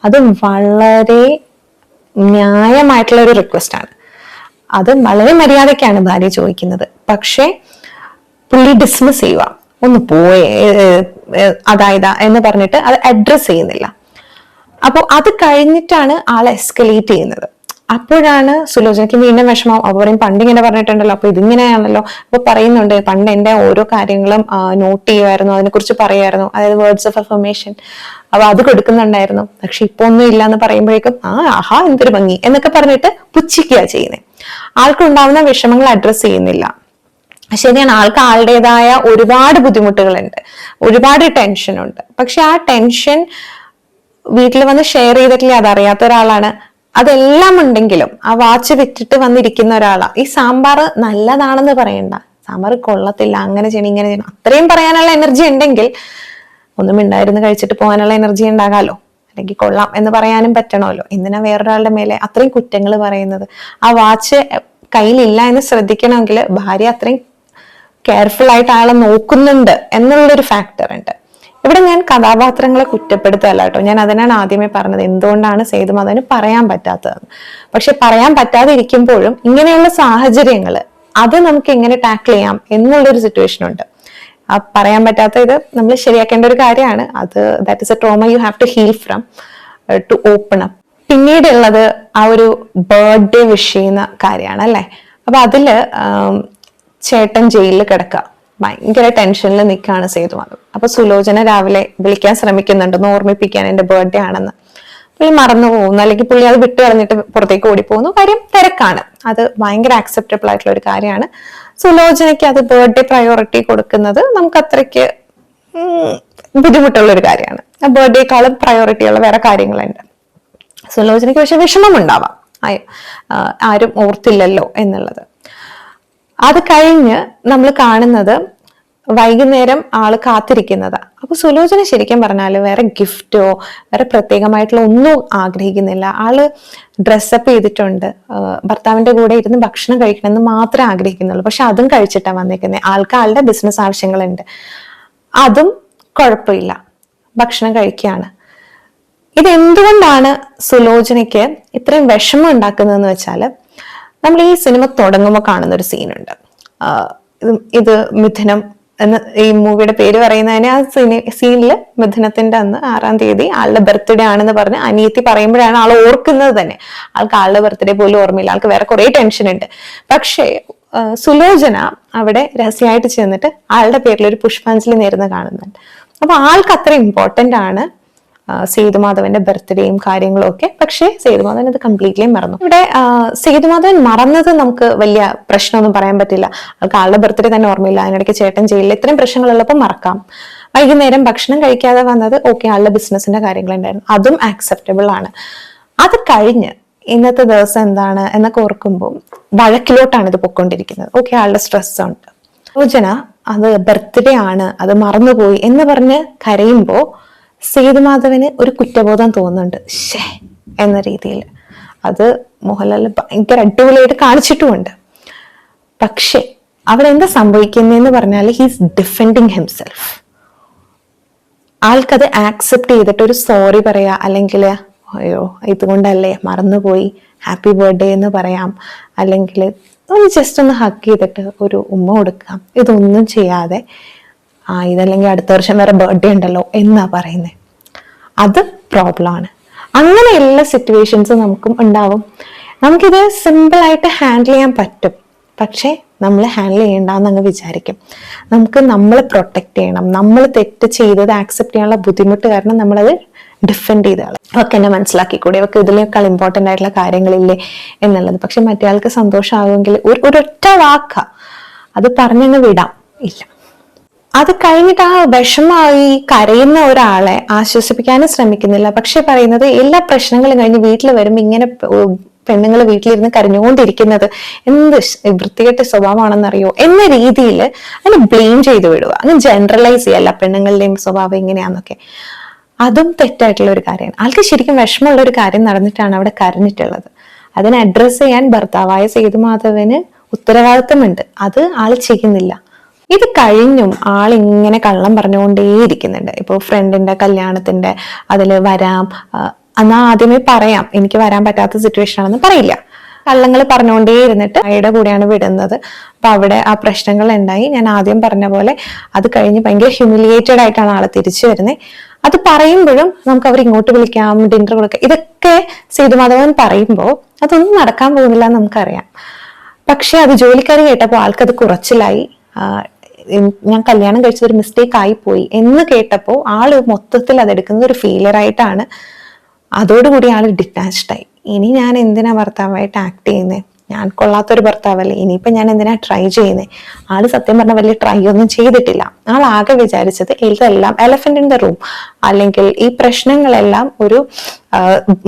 അത് വളരെ ന്യായമായിട്ടുള്ള ഒരു റിക്വസ്റ്റ് ആണ്. അത് വളരെ മര്യാദയ്ക്കാണ് ഭാര്യ ചോദിക്കുന്നത്. പക്ഷെ പുള്ളി ഡിസ്മിസ് ചെയ്യുക, ഒന്ന് പോയേ അതായതാ എന്ന് പറഞ്ഞിട്ട് അത് അഡ്രസ് ചെയ്യുന്നില്ല. അപ്പോൾ അത് കഴിഞ്ഞിട്ടാണ് ആളെ എസ്കലേറ്റ് ചെയ്യുന്നത്. അപ്പോഴാണ് സുലോചനയ്ക്ക് വീണ്ടും വിഷമം. അപ്പൊ പറയും പണ്ട് ഇങ്ങനെ പറഞ്ഞിട്ടുണ്ടല്ലോ, അപ്പൊ ഇതിങ്ങനെയാണല്ലോ. അപ്പൊ പറയുന്നുണ്ട് പണ്ട് എന്റെ ഓരോ കാര്യങ്ങളും നോട്ട് ചെയ്യുമായിരുന്നു, അതിനെക്കുറിച്ച് പറയുമായിരുന്നു, അതായത് വേർഡ്സ് ഓഫ് അഫർമേഷൻ. അപ്പൊ അത് കൊടുക്കുന്നുണ്ടായിരുന്നു. പക്ഷെ ഇപ്പൊ ഒന്നും ഇല്ല എന്ന് പറയുമ്പോഴേക്കും ആഹാ എന്തൊരു ഭംഗി എന്നൊക്കെ പറഞ്ഞിട്ട് പുച്ഛിക്കുക ചെയ്യുന്നത്. ആൾക്കുണ്ടാവുന്ന വിഷമങ്ങൾ അഡ്രസ് ചെയ്യുന്നില്ല. ശരിയാണ്, ആൾക്ക് ആളുടേതായ ഒരുപാട് ബുദ്ധിമുട്ടുകളുണ്ട്, ഒരുപാട് ടെൻഷൻ ഉണ്ട്. പക്ഷെ ആ ടെൻഷൻ വീട്ടിൽ വന്ന് ഷെയർ ചെയ്തിട്ടില്ല, അതറിയാത്ത ഒരാളാണ്. അതെല്ലാം ഉണ്ടെങ്കിലും ആ വാച്ച് വിറ്റിട്ട് വന്നിരിക്കുന്ന ഒരാളാ. ഈ സാമ്പാർ നല്ലതാണെന്ന് പറയണ്ട, സാമ്പാർ കൊള്ളത്തില്ല, അങ്ങനെ ചെയ്യണം ഇങ്ങനെ ചെയ്യണം, അത്രയും പറയാനുള്ള എനർജി ഉണ്ടെങ്കിൽ ഒന്നും ഉണ്ടായിരുന്നു കഴിച്ചിട്ട് പോകാനുള്ള എനർജി ഉണ്ടാകാമല്ലോ, അല്ലെങ്കിൽ കൊള്ളാം എന്ന് പറയാനും പറ്റണമല്ലോ. എന്തിനാ വേറൊരാളുടെ മേലെ അത്രയും കുറ്റങ്ങൾ പറയുന്നത്? ആ വാച്ച് കയ്യിലില്ല എന്ന് ശ്രദ്ധിക്കണമെങ്കിൽ ഭാര്യ അത്രയും കെയർഫുൾ ആയിട്ട് ആളെ നോക്കുന്നുണ്ട് എന്നുള്ളൊരു ഫാക്ടർ ഉണ്ട്. ഇവിടെ ഞാൻ കഥാപാത്രങ്ങളെ കുറ്റപ്പെടുത്തല്ല കേട്ടോ, ഞാൻ അതിനാണ് ആദ്യമേ പറഞ്ഞത് എന്തുകൊണ്ടാണ് സേതുമാധവന് പറയാൻ പറ്റാത്തതെന്ന്. പക്ഷെ പറയാൻ പറ്റാതെ ഇരിക്കുമ്പോഴും ഇങ്ങനെയുള്ള സാഹചര്യങ്ങൾ അത് നമുക്ക് എങ്ങനെ ടാക്കിൾ ചെയ്യാം എന്നുള്ളൊരു സിറ്റുവേഷൻ ഉണ്ട്. ആ പറയാൻ പറ്റാത്ത ഇത് നമ്മൾ ശരിയാക്കേണ്ട ഒരു കാര്യമാണ്. അത് that is a trauma you have to heal from to open up. പിന്നീടുള്ളത് ആ ഒരു ബർത്ത്ഡേ വിഷ് ചെയ്യുന്ന കാര്യമാണ് അല്ലെ. അപ്പൊ അതില് ചേട്ടൻ ജയിലിൽ കിടക്കുക, ഭയങ്കര ടെൻഷനിൽ നിൽക്കുകയാണ് സേതുമാധവൻ. അപ്പൊ സുലോചന രാവിലെ വിളിക്കാൻ ശ്രമിക്കുന്നുണ്ടെന്ന് ഓർമ്മിപ്പിക്കാൻ എന്റെ ബർത്ത്ഡേ ആണെന്ന്. പുള്ളി മറന്നു പോകുന്നു, അല്ലെങ്കിൽ പുള്ളി അത് വിട്ടു കളഞ്ഞിട്ട് പുറത്തേക്ക് ഓടിപ്പോകുന്നു. കാര്യം തിരക്കാണ്, അത് ഭയങ്കര ആക്സെപ്റ്റബിൾ ആയിട്ടുള്ള ഒരു കാര്യമാണ്. സുലോചനയ്ക്ക് അത് ബർത്ത്ഡേ പ്രയോറിറ്റി കൊടുക്കുന്നത് നമുക്ക് അത്രയ്ക്ക് ബുദ്ധിമുട്ടുള്ള ഒരു കാര്യമാണ്. ആ ബർത്ത്ഡേക്കാളും പ്രയോറിറ്റി ഉള്ള വേറെ കാര്യങ്ങളുണ്ട്. സുലോചനയ്ക്ക് പക്ഷെ വിഷമം ഉണ്ടാവാം, ആരും ഓർത്തില്ലല്ലോ എന്നുള്ളത്. അത് കഴിഞ്ഞ് നമ്മൾ കാണുന്നത് വൈകുന്നേരം ആള് കാത്തിരിക്കുന്നതാ. അപ്പൊ സുലോചന ശരിക്കും പറഞ്ഞാല് വേറെ ഗിഫ്റ്റോ വേറെ പ്രത്യേകമായിട്ടുള്ള ഒന്നും ആഗ്രഹിക്കുന്നില്ല. ആള് ഡ്രസ്സപ്പ് ചെയ്തിട്ടുണ്ട്, ഭർത്താവിന്റെ കൂടെ ഇരുന്ന് ഭക്ഷണം കഴിക്കണമെന്ന് മാത്രമേ ആഗ്രഹിക്കുന്നുള്ളൂ. പക്ഷെ അതും കഴിച്ചിട്ടാ വന്നേക്കുന്നത്. ആൾക്ക് ആളുടെ ബിസിനസ് ആവശ്യങ്ങളുണ്ട്, അതും കുഴപ്പമില്ല, ഭക്ഷണം കഴിക്കുകയാണ്. ഇതെന്തുകൊണ്ടാണ് സുലോചനയ്ക്ക് ഇത്രയും വിഷമം ഉണ്ടാക്കുന്നതെന്ന് വെച്ചാല്, നമ്മൾ ഈ സിനിമ തുടങ്ങുമ്പോൾ കാണുന്ന ഒരു സീനുണ്ട്. ഇത് മിഥുനം എന്ന് ഈ മൂവിയുടെ പേര് പറയുന്നതിന് ആ സീനില് മിഥുനത്തിന്റെ അന്ന് 6-ാം തീയതി ആളുടെ ബർത്ത്ഡേ ആണെന്ന് പറഞ്ഞ് അനിയത്തി പറയുമ്പോഴാണ് ആൾ ഓർക്കുന്നത് തന്നെ. ആൾക്ക് ആളുടെ ബർത്ത്ഡേ പോലും ഓർമ്മയില്ല, ആൾക്ക് വേറെ കുറെ ടെൻഷൻ ഉണ്ട്. പക്ഷേ സുലോചന അവിടെ രഹസ്യമായിട്ട് ചെന്നിട്ട് ആളുടെ പേരിൽ ഒരു പുഷ്പാഞ്ജലി നേരുന്ന കാണുന്നുണ്ട്. അപ്പൊ ആൾക്ക് അത്ര ഇമ്പോർട്ടന്റ് ആണ് സേതുമാധവന്റെ ബർത്ത്ഡേയും കാര്യങ്ങളും ഒക്കെ. പക്ഷേ സേതുമാധവൻ അത് കംപ്ലീറ്റ്ലി മറന്നു. ഇവിടെ സേതുമാധവൻ മറന്നത് നമുക്ക് വലിയ പ്രശ്നമൊന്നും പറയാൻ പറ്റില്ല. ആൾക്ക് ആളുടെ ബർത്ത്ഡേ തന്നെ ഓർമ്മയില്ല, അതിനിടയ്ക്ക് ചേട്ടൻ ജയിലിൽ, ഇത്രയും പ്രശ്നങ്ങളുള്ളപ്പോൾ മറക്കാം. വൈകുന്നേരം ഭക്ഷണം കഴിക്കാതെ വന്നത് ഓക്കെ, ആളുടെ ബിസിനസിന്റെ കാര്യങ്ങളുണ്ടായിരുന്നു, അതും ആക്സെപ്റ്റബിൾ ആണ്. അത് കഴിഞ്ഞ് ഇന്നത്തെ ദിവസം എന്താണ് എന്നൊക്കെ ഓർക്കുമ്പോൾ വഴക്കിലോട്ടാണ് ഇത് പൊയ്ക്കൊണ്ടിരിക്കുന്നത്. ഓക്കെ, ആളുടെ സ്ട്രെസ് ഉണ്ട്. സുലോചന അത് ബർത്ത്ഡേ ആണ്, അത് മറന്നുപോയി എന്ന് പറഞ്ഞ് കരയുമ്പോൾ സേതുമാധവന് ഒരു കുറ്റബോധം തോന്നുന്നുണ്ട്, ഷേ എന്ന രീതിയിൽ. അത് മോഹൻലാൽ ഭയങ്കര അടിപൊളിയായിട്ട് കാണിച്ചിട്ടുമുണ്ട്. പക്ഷെ അവിടെ എന്താ സംഭവിക്കുന്നതെന്ന് പറഞ്ഞാൽ ഹീസ് ഡിഫെൻഡിങ് ഹിംസെൽഫ്. ആൾക്കത് ആക്സെപ്റ്റ് ചെയ്തിട്ട് ഒരു സോറി പറയാ, അല്ലെങ്കിൽ അയ്യോ ഇതുകൊണ്ടല്ലേ മറന്നുപോയി, ഹാപ്പി ബർത്ത്ഡേ എന്ന് പറയാം, അല്ലെങ്കിൽ ഒന്ന് ജസ്റ്റ് ഒന്ന് ഹഗ് ചെയ്തിട്ട് ഒരു ഉമ്മ കൊടുക്കാം, ഇതൊന്നും ചെയ്യാതെ ഇതല്ലെങ്കിൽ അടുത്ത വർഷം വേറെ ബർത്ത്ഡേ ഉണ്ടല്ലോ എന്നാ പറയുന്നത്. അത് പ്രോബ്ലമാണ്. അങ്ങനെ എല്ലാ സിറ്റുവേഷൻസും നമുക്കും ഉണ്ടാവും. നമുക്കിത് സിമ്പിളായിട്ട് ഹാൻഡിൽ ചെയ്യാൻ പറ്റും, പക്ഷെ നമ്മൾ ഹാൻഡിൽ ചെയ്യണ്ടെന്ന് അങ്ങ് വിചാരിക്കും. നമുക്ക് നമ്മളെ പ്രൊട്ടക്ട് ചെയ്യണം. നമ്മൾ തെറ്റ് ചെയ്തത് ആക്സെപ്റ്റ് ചെയ്യാനുള്ള ബുദ്ധിമുട്ട് കാരണം നമ്മളത് ഡിഫെൻഡ് ചെയ്ത ആൾ ഒക്കെ എന്നെ മനസ്സിലാക്കിക്കൂടെ, അവർക്ക് ഇതിനേക്കാൾ ഇമ്പോർട്ടൻ്റ് ആയിട്ടുള്ള കാര്യങ്ങളില്ലേ എന്നുള്ളത്. പക്ഷെ മറ്റേ ആൾക്ക് സന്തോഷമാകുമെങ്കിൽ ഒരൊറ്റ വാക്ക അത് പറഞ്ഞങ്ങ് വിടാം, ഇല്ല. അത് കഴിഞ്ഞിട്ട് ആ വിഷമായി കരയുന്ന ഒരാളെ ആശ്വസിപ്പിക്കാനും ശ്രമിക്കുന്നില്ല. പക്ഷെ പറയുന്നത് എല്ലാ പ്രശ്നങ്ങളും കഴിഞ്ഞ് വീട്ടിൽ വരുമ്പോൾ ഇങ്ങനെ പെണ്ണുങ്ങൾ വീട്ടിലിരുന്ന് കരഞ്ഞുകൊണ്ടിരിക്കുന്നത് എന്ത് വൃത്തികെട്ട സ്വഭാവമാണെന്നറിയോ എന്ന രീതിയിൽ അതിനെ ബ്ലെയിം ചെയ്ത് വിടുക. അങ്ങ് ജനറലൈസ് ചെയ്യല്ല പെണ്ണുങ്ങളുടെയും സ്വഭാവം എങ്ങനെയാന്നൊക്കെ. അതും തെറ്റായിട്ടുള്ള ഒരു കാര്യമാണ്. ആൾക്ക് ശരിക്കും വിഷമമുള്ള ഒരു കാര്യം നടന്നിട്ടാണ് അവിടെ കരഞ്ഞിട്ടുള്ളത്. അതിനെ അഡ്രസ്സ് ചെയ്യാൻ ഭർത്താവായ സേതുമാധവന് ഉത്തരവാദിത്തമുണ്ട്, അത് ആള് ചെയ്യുന്നില്ല. ഇത് കഴിഞ്ഞും ആളിങ്ങനെ കള്ളം പറഞ്ഞുകൊണ്ടേയിരിക്കുന്നുണ്ട്. ഇപ്പോൾ ഫ്രണ്ടിന്റെ കല്യാണത്തിന്റെ അതില് വരാം, എന്നാ ആദ്യമേ പറയാം എനിക്ക് വരാൻ പറ്റാത്ത സിറ്റുവേഷൻ ആണെന്ന് പറയില്ല, കള്ളങ്ങൾ പറഞ്ഞുകൊണ്ടേ ഇരുന്നിട്ട് അയാളുടെ കൂടെയാണ് വിടുന്നത്. അപ്പൊ അവിടെ ആ പ്രശ്നങ്ങൾ ഉണ്ടായി. ഞാൻ ആദ്യം പറഞ്ഞ പോലെ അത് കഴിഞ്ഞ് ഭയങ്കര ഹ്യൂമിലിയേറ്റഡ് ആയിട്ടാണ് ആളെ തിരിച്ചു വരുന്നത്. അത് പറയുമ്പോഴും നമുക്ക് അവർ ഇങ്ങോട്ട് വിളിക്കാം, ഡിന്നർ കൊടുക്കാം, ഇതൊക്കെ സേതുമാധവൻ പറയുമ്പോൾ അതൊന്നും നടക്കാൻ പോകുന്നില്ല എന്ന് നമുക്കറിയാം. പക്ഷെ അത് ജോലിക്കാരി കേട്ടപ്പോൾ ആൾക്കത് കുറച്ചിലായി. ഞാൻ കല്യാണം കഴിച്ചതൊരു മിസ്റ്റേക്ക് ആയി പോയി എന്ന് കേട്ടപ്പോൾ ആള് മൊത്തത്തിൽ അതെടുക്കുന്ന ഒരു ഫെയിലിയർ ആയിട്ടാണ്. അതോടുകൂടി ആള് ഡിറ്റാച്ച്ഡ് ആയി. ഇനി ഞാൻ എന്തിനാ ഭർത്താവായിട്ട് ആക്ട് ചെയ്യുന്നത്, ഞാൻ കൊള്ളാത്തൊരു ഭർത്താവല്ലേ, ഇനിയിപ്പൊ ഞാൻ എന്തിനാ ട്രൈ ചെയ്യുന്നത്. ആള് സത്യം പറഞ്ഞ വലിയ ട്രൈ ഒന്നും ചെയ്തിട്ടില്ല. ആളാകെ വിചാരിച്ചത് ഇതെല്ലാം എലഫന്റ് ഇൻ ദ റൂം, അല്ലെങ്കിൽ ഈ പ്രശ്നങ്ങളെല്ലാം ഒരു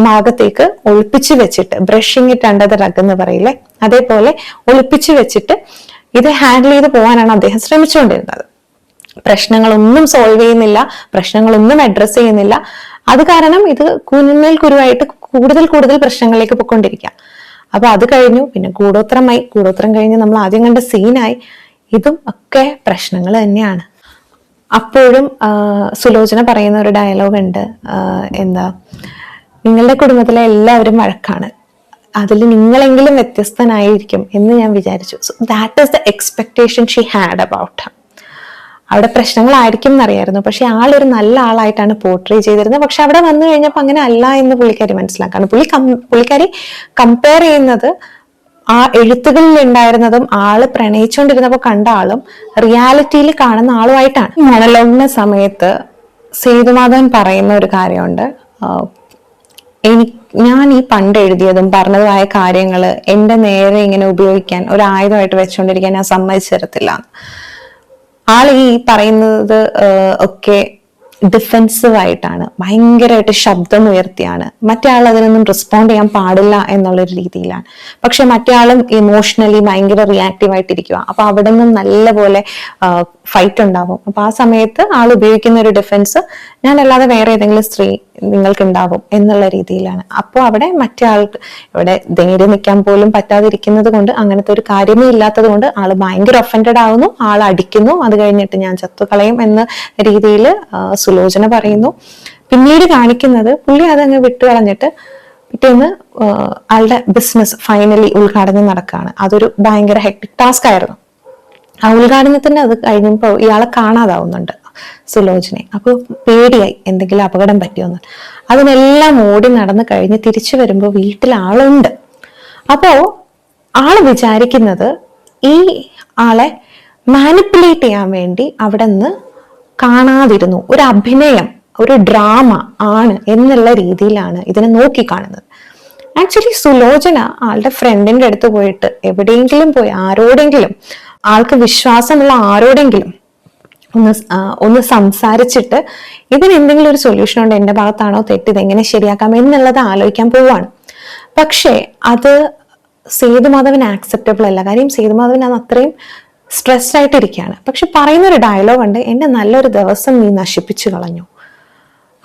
ഭാഗത്തേക്ക് ഒളിപ്പിച്ചു വെച്ചിട്ട്, brushing it under the rug എന്ന് പറയില്ലേ, അതേപോലെ ഒളിപ്പിച്ചു വെച്ചിട്ട് ഇത് ഹാൻഡിൽ ചെയ്ത് പോകാനാണ് അദ്ദേഹം ശ്രമിച്ചുകൊണ്ടിരുന്നത്. പ്രശ്നങ്ങളൊന്നും സോൾവ് ചെയ്യുന്നില്ല, പ്രശ്നങ്ങളൊന്നും അഡ്രസ് ചെയ്യുന്നില്ല. അത് കാരണം ഇത് കുരുമേൽ കുരുവായിട്ട് കൂടുതൽ കൂടുതൽ പ്രശ്നങ്ങളിലേക്ക് പോയിക്കൊണ്ടിരിക്കുക. അപ്പൊ അത് കഴിഞ്ഞു, പിന്നെ കൂടോത്രമായി, കൂടോത്രം കഴിഞ്ഞ് നമ്മൾ ആദ്യം കണ്ട സീനായി. ഇതും ഒക്കെ പ്രശ്നങ്ങൾ തന്നെയാണ്. അപ്പോഴും സുലോചന പറയുന്ന ഒരു ഡയലോഗ് ഉണ്ട്, എന്താ, നിങ്ങളുടെ കുടുംബത്തിലെ എല്ലാവരും വഴക്കാണ്, അതിൽ നിങ്ങളെങ്കിലും വ്യത്യസ്തനായിരിക്കും എന്ന് ഞാൻ വിചാരിച്ചു. So that is the expectation she had about Har. അവിടെ പ്രശ്നങ്ങളായിരിക്കും എന്നറിയായിരുന്നു, പക്ഷെ ആളൊരു നല്ല ആളായിട്ടാണ് പോർട്രേ ചെയ്തിരുന്നത്. പക്ഷെ അവിടെ വന്നു കഴിഞ്ഞപ്പോൾ അങ്ങനെ അല്ല എന്ന് പുള്ളിക്കാരി മനസ്സിലാക്കാണ്. പുള്ളിക്കാരി കമ്പയർ ചെയ്യുന്നത് ആ എഴുത്തുകളിൽ ഉണ്ടായിരുന്നതും ആള് പ്രണയിച്ചുകൊണ്ടിരുന്നപ്പോൾ കണ്ട ആളും റിയാലിറ്റിയിൽ കാണുന്ന ആളുമായിട്ടാണ്. മോണലോഗിന്റെ സമയത്ത് സേതുമാധവൻ പറയുന്ന ഒരു കാര്യമുണ്ട്, ഞാൻ ഈ പണ്ട് എഴുതിയതും പറഞ്ഞതുമായ കാര്യങ്ങൾ എന്റെ നേരെ ഇങ്ങനെ ഉപയോഗിക്കാൻ ഒരു ആയുധമായിട്ട് വെച്ചുകൊണ്ടിരിക്കാൻ ഞാൻ സമ്മതിച്ചു തരത്തില്ല. ആൾ ഈ പറയുന്നത് ഒക്കെ ഡിഫെൻസീവ് ആയിട്ടാണ്, ഭയങ്കരമായിട്ട് ശബ്ദം ഉയർത്തിയാണ്. മറ്റേ ആൾ അതിനൊന്നും റെസ്പോണ്ട് ചെയ്യാൻ പാടില്ല എന്നുള്ളൊരു രീതിയിലാണ്. പക്ഷെ മറ്റേ ആളും ഇമോഷണലി ഭയങ്കര റിയാക്റ്റീവ് ആയിട്ടിരിക്കുക. അപ്പൊ അവിടെ നിന്നും നല്ലപോലെ ഫൈറ്റ് ഉണ്ടാവും. അപ്പൊ ആ സമയത്ത് ആൾ ഉപയോഗിക്കുന്ന ഒരു ഡിഫെൻസ്, ഞാൻ അല്ലാതെ വേറെ ഏതെങ്കിലും സ്ത്രീ നിങ്ങൾക്ക് ഉണ്ടാവും എന്നുള്ള രീതിയിലാണ്. അപ്പോൾ അവിടെ മറ്റേ ആൾക്ക് ഇവിടെ ധൈര്യം നിൽക്കാൻ പോലും പറ്റാതിരിക്കുന്നത് കൊണ്ട്, അങ്ങനത്തെ ഒരു കാര്യമേ ഇല്ലാത്തത് കൊണ്ട് ആള് ഭയങ്കര ഒഫൻഡഡ് ആവുന്നു, ആൾ അടിക്കുന്നു. അത് കഴിഞ്ഞിട്ട് ഞാൻ ചത്തുകളയും എന്ന രീതിയിൽ സുലോചന പറയുന്നു. പിന്നീട് കാണിക്കുന്നത് പുള്ളി അതങ്ങ് വിട്ടുകളഞ്ഞിട്ട് പിറ്റേന്ന് ആളുടെ ബിസിനസ് ഫൈനലി ഉദ്ഘാടനം നടക്കുകയാണ്. അതൊരു ഭയങ്കര ഹെക്ടിക് ടാസ്ക് ആയിരുന്നു. ആ ഉദ്ഘാടനത്തിന് അത് കഴിഞ്ഞപ്പോൾ ഇയാളെ കാണാതാവുന്നുണ്ട് സുലോചനെ. അപ്പൊ പേടിയായി എന്തെങ്കിലും അപകടം പറ്റിയോന്ന്. അതിനെല്ലാം ഓടി നടന്ന് കഴിഞ്ഞ് തിരിച്ചു വരുമ്പോൾ വീട്ടിൽ ആളുണ്ട്. അപ്പോ ആള് വിചാരിക്കുന്നത് ഈ ആളെ മാനിപ്പുലേറ്റ് ചെയ്യാൻ വേണ്ടി അവിടെ നിന്ന് കാണാതിരുന്നു, ഒരു അഭിനയം, ഒരു ഡ്രാമ ആണ് എന്നുള്ള രീതിയിലാണ് ഇതിനെ നോക്കിക്കാണുന്നത്. ആക്ച്വലി സുലോചന ആളുടെ ഫ്രണ്ടിന്റെ അടുത്ത് പോയിട്ട് എവിടെയെങ്കിലും പോയി ആരോടെങ്കിലും, ആൾക്ക് വിശ്വാസമുള്ള ആരോടെങ്കിലും ഒന്ന് സംസാരിച്ചിട്ട് ഇതിന് എന്തെങ്കിലും ഒരു സൊല്യൂഷൻ ഉണ്ട്, എന്റെ ഭാഗത്താണോ തെറ്റ്, ഇതെങ്ങനെ ശരിയാക്കാം എന്നുള്ളത് ആലോചിക്കാൻ പോവാണ്. പക്ഷേ അത് സേതുമാധവൻ ആക്സെപ്റ്റബിൾ അല്ല. കാര്യം സേതുമാധവൻ അത് അത്രയും സ്ട്രെസ് ആയിട്ടിരിക്കുകയാണ്. പക്ഷെ പറയുന്നൊരു ഡയലോഗ് ഉണ്ട്, എന്റെ നല്ലൊരു ദിവസം നീ നശിപ്പിച്ചു കളഞ്ഞു.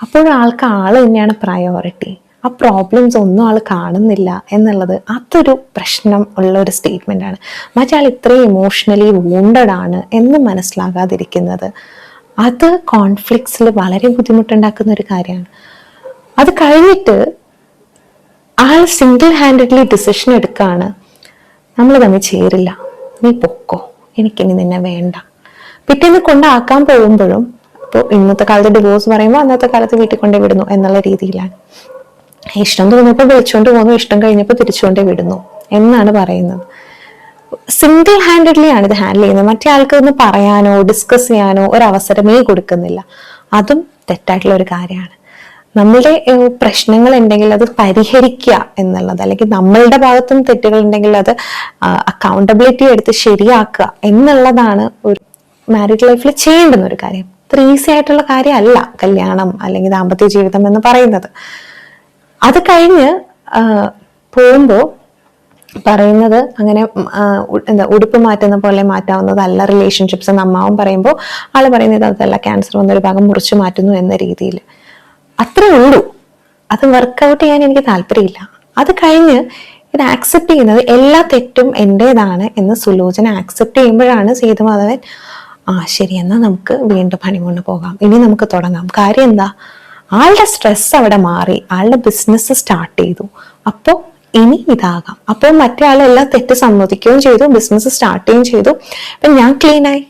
അപ്പോഴാൾക്ക് ആള് തന്നെയാണ് പ്രയോറിറ്റി. ആ പ്രോബ്ലംസ് ഒന്നും ആൾ കാണുന്നില്ല എന്നുള്ളത് അതൊരു പ്രശ്നം ഉള്ള ഒരു സ്റ്റേറ്റ്മെന്റ് ആണ്. മറ്റേ ആൾ ഇത്രയും ഇമോഷണലി വൂണ്ടഡ് ആണ് എന്ന് മനസ്സിലാകാതിരിക്കുന്നത് അത് കോൺഫ്ലിക്ട്സിൽ വളരെ ബുദ്ധിമുട്ടുണ്ടാക്കുന്ന ഒരു കാര്യമാണ്. അത് കഴിഞ്ഞിട്ട് ആൾ സിംഗിൾ ഹാൻഡഡ്ലി ഡിസിഷൻ എടുക്കുകയാണ്, നമ്മൾ തമ്മിൽ ചേരില്ല, നീ പൊക്കോ, എനിക്കിനി നിന്നെ വേണ്ട. പിറ്റേന്ന് കൊണ്ടാക്കാൻ പോകുമ്പോഴും, ഇപ്പോൾ ഇന്നത്തെ കാലത്ത് ഡിവോഴ്സ് പറയുമ്പോൾ അന്നത്തെ കാലത്ത് വീട്ടിൽ കൊണ്ടേ വിടുന്നു എന്നുള്ള രീതിയിലാണ്. ഇഷ്ടം തോന്നിയപ്പോൾ വിളിച്ചുകൊണ്ട് പോകുന്നു, ഇഷ്ടം കഴിഞ്ഞപ്പോൾ തിരിച്ചുകൊണ്ടേ വിടുന്നു എന്നാണ് പറയുന്നത്. സിംഗിൾ ഹാൻഡഡ്ലി ആണ് ഇത് ഹാൻഡിൽ ചെയ്യുന്നത്. മറ്റേ ആൾക്ക് ഒന്ന് പറയാനോ ഡിസ്കസ് ചെയ്യാനോ ഒരു അവസരമേ കൊടുക്കുന്നില്ല. അതും തെറ്റായിട്ടുള്ള ഒരു കാര്യമാണ്. നമ്മളുടെ പ്രശ്നങ്ങൾ ഉണ്ടെങ്കിൽ അത് പരിഹരിക്കുക എന്നുള്ളത്, അല്ലെങ്കിൽ നമ്മളുടെ ഭാഗത്തും തെറ്റുകൾ ഉണ്ടെങ്കിൽ അത് അക്കൗണ്ടബിലിറ്റി എടുത്ത് ശരിയാക്കുക എന്നുള്ളതാണ് ഒരു മാരീഡ് ലൈഫിൽ ചെയ്യേണ്ടുന്ന ഒരു കാര്യം. ഇത്ര ഈസി ആയിട്ടുള്ള കാര്യമല്ല കല്യാണം അല്ലെങ്കിൽ ദാമ്പത്യ ജീവിതം എന്ന് പറയുന്നത്. അത് കഴിഞ്ഞ് പോകുമ്പോൾ പറയുന്നത് അങ്ങനെ എന്താ ഉടുപ്പ് മാറ്റുന്ന പോലെ മാറ്റാവുന്നതല്ല റിലേഷൻഷിപ്സ് എന്ന് അമ്മാവും പറയുമ്പോൾ ആള് പറയുന്നത് അതല്ല, ക്യാൻസർ വന്നൊരു ഭാഗം മുറിച്ചു മാറ്റുന്നു എന്ന രീതിയിൽ. അത്രേ ഉള്ളൂ. അത് വർക്കൗട്ട് ചെയ്യാൻ എനിക്ക് താല്പര്യമില്ല. അത് കഴിഞ്ഞ് ഇത് ആക്സെപ്റ്റ് ചെയ്യുന്നത് എല്ലാ തെറ്റും എൻ്റെതാണ് എന്ന് സുലോചന ആക്സെപ്റ്റ് ചെയ്യുമ്പോഴാണ് സേതുമാധവൻ ശരി, എന്നാൽ നമുക്ക് വീണ്ടും ഹണിമൂണിന് പോകാം, ഇനി നമുക്ക് തുടങ്ങാം. കാര്യം എന്താ, ആളുടെ സ്ട്രെസ് അവിടെ മാറി, ആളുടെ ബിസിനസ് സ്റ്റാർട്ട് ചെയ്തു. അപ്പോൾ ഇനി ഇതാകാം. അപ്പോൾ മറ്റേ ആളെല്ലാം തെറ്റ് സമ്മതിക്കുകയും ചെയ്തു, ബിസിനസ് സ്റ്റാർട്ട് ചെയ്യുകയും ചെയ്തു. അപ്പം ഞാൻ ക്ലീനായി,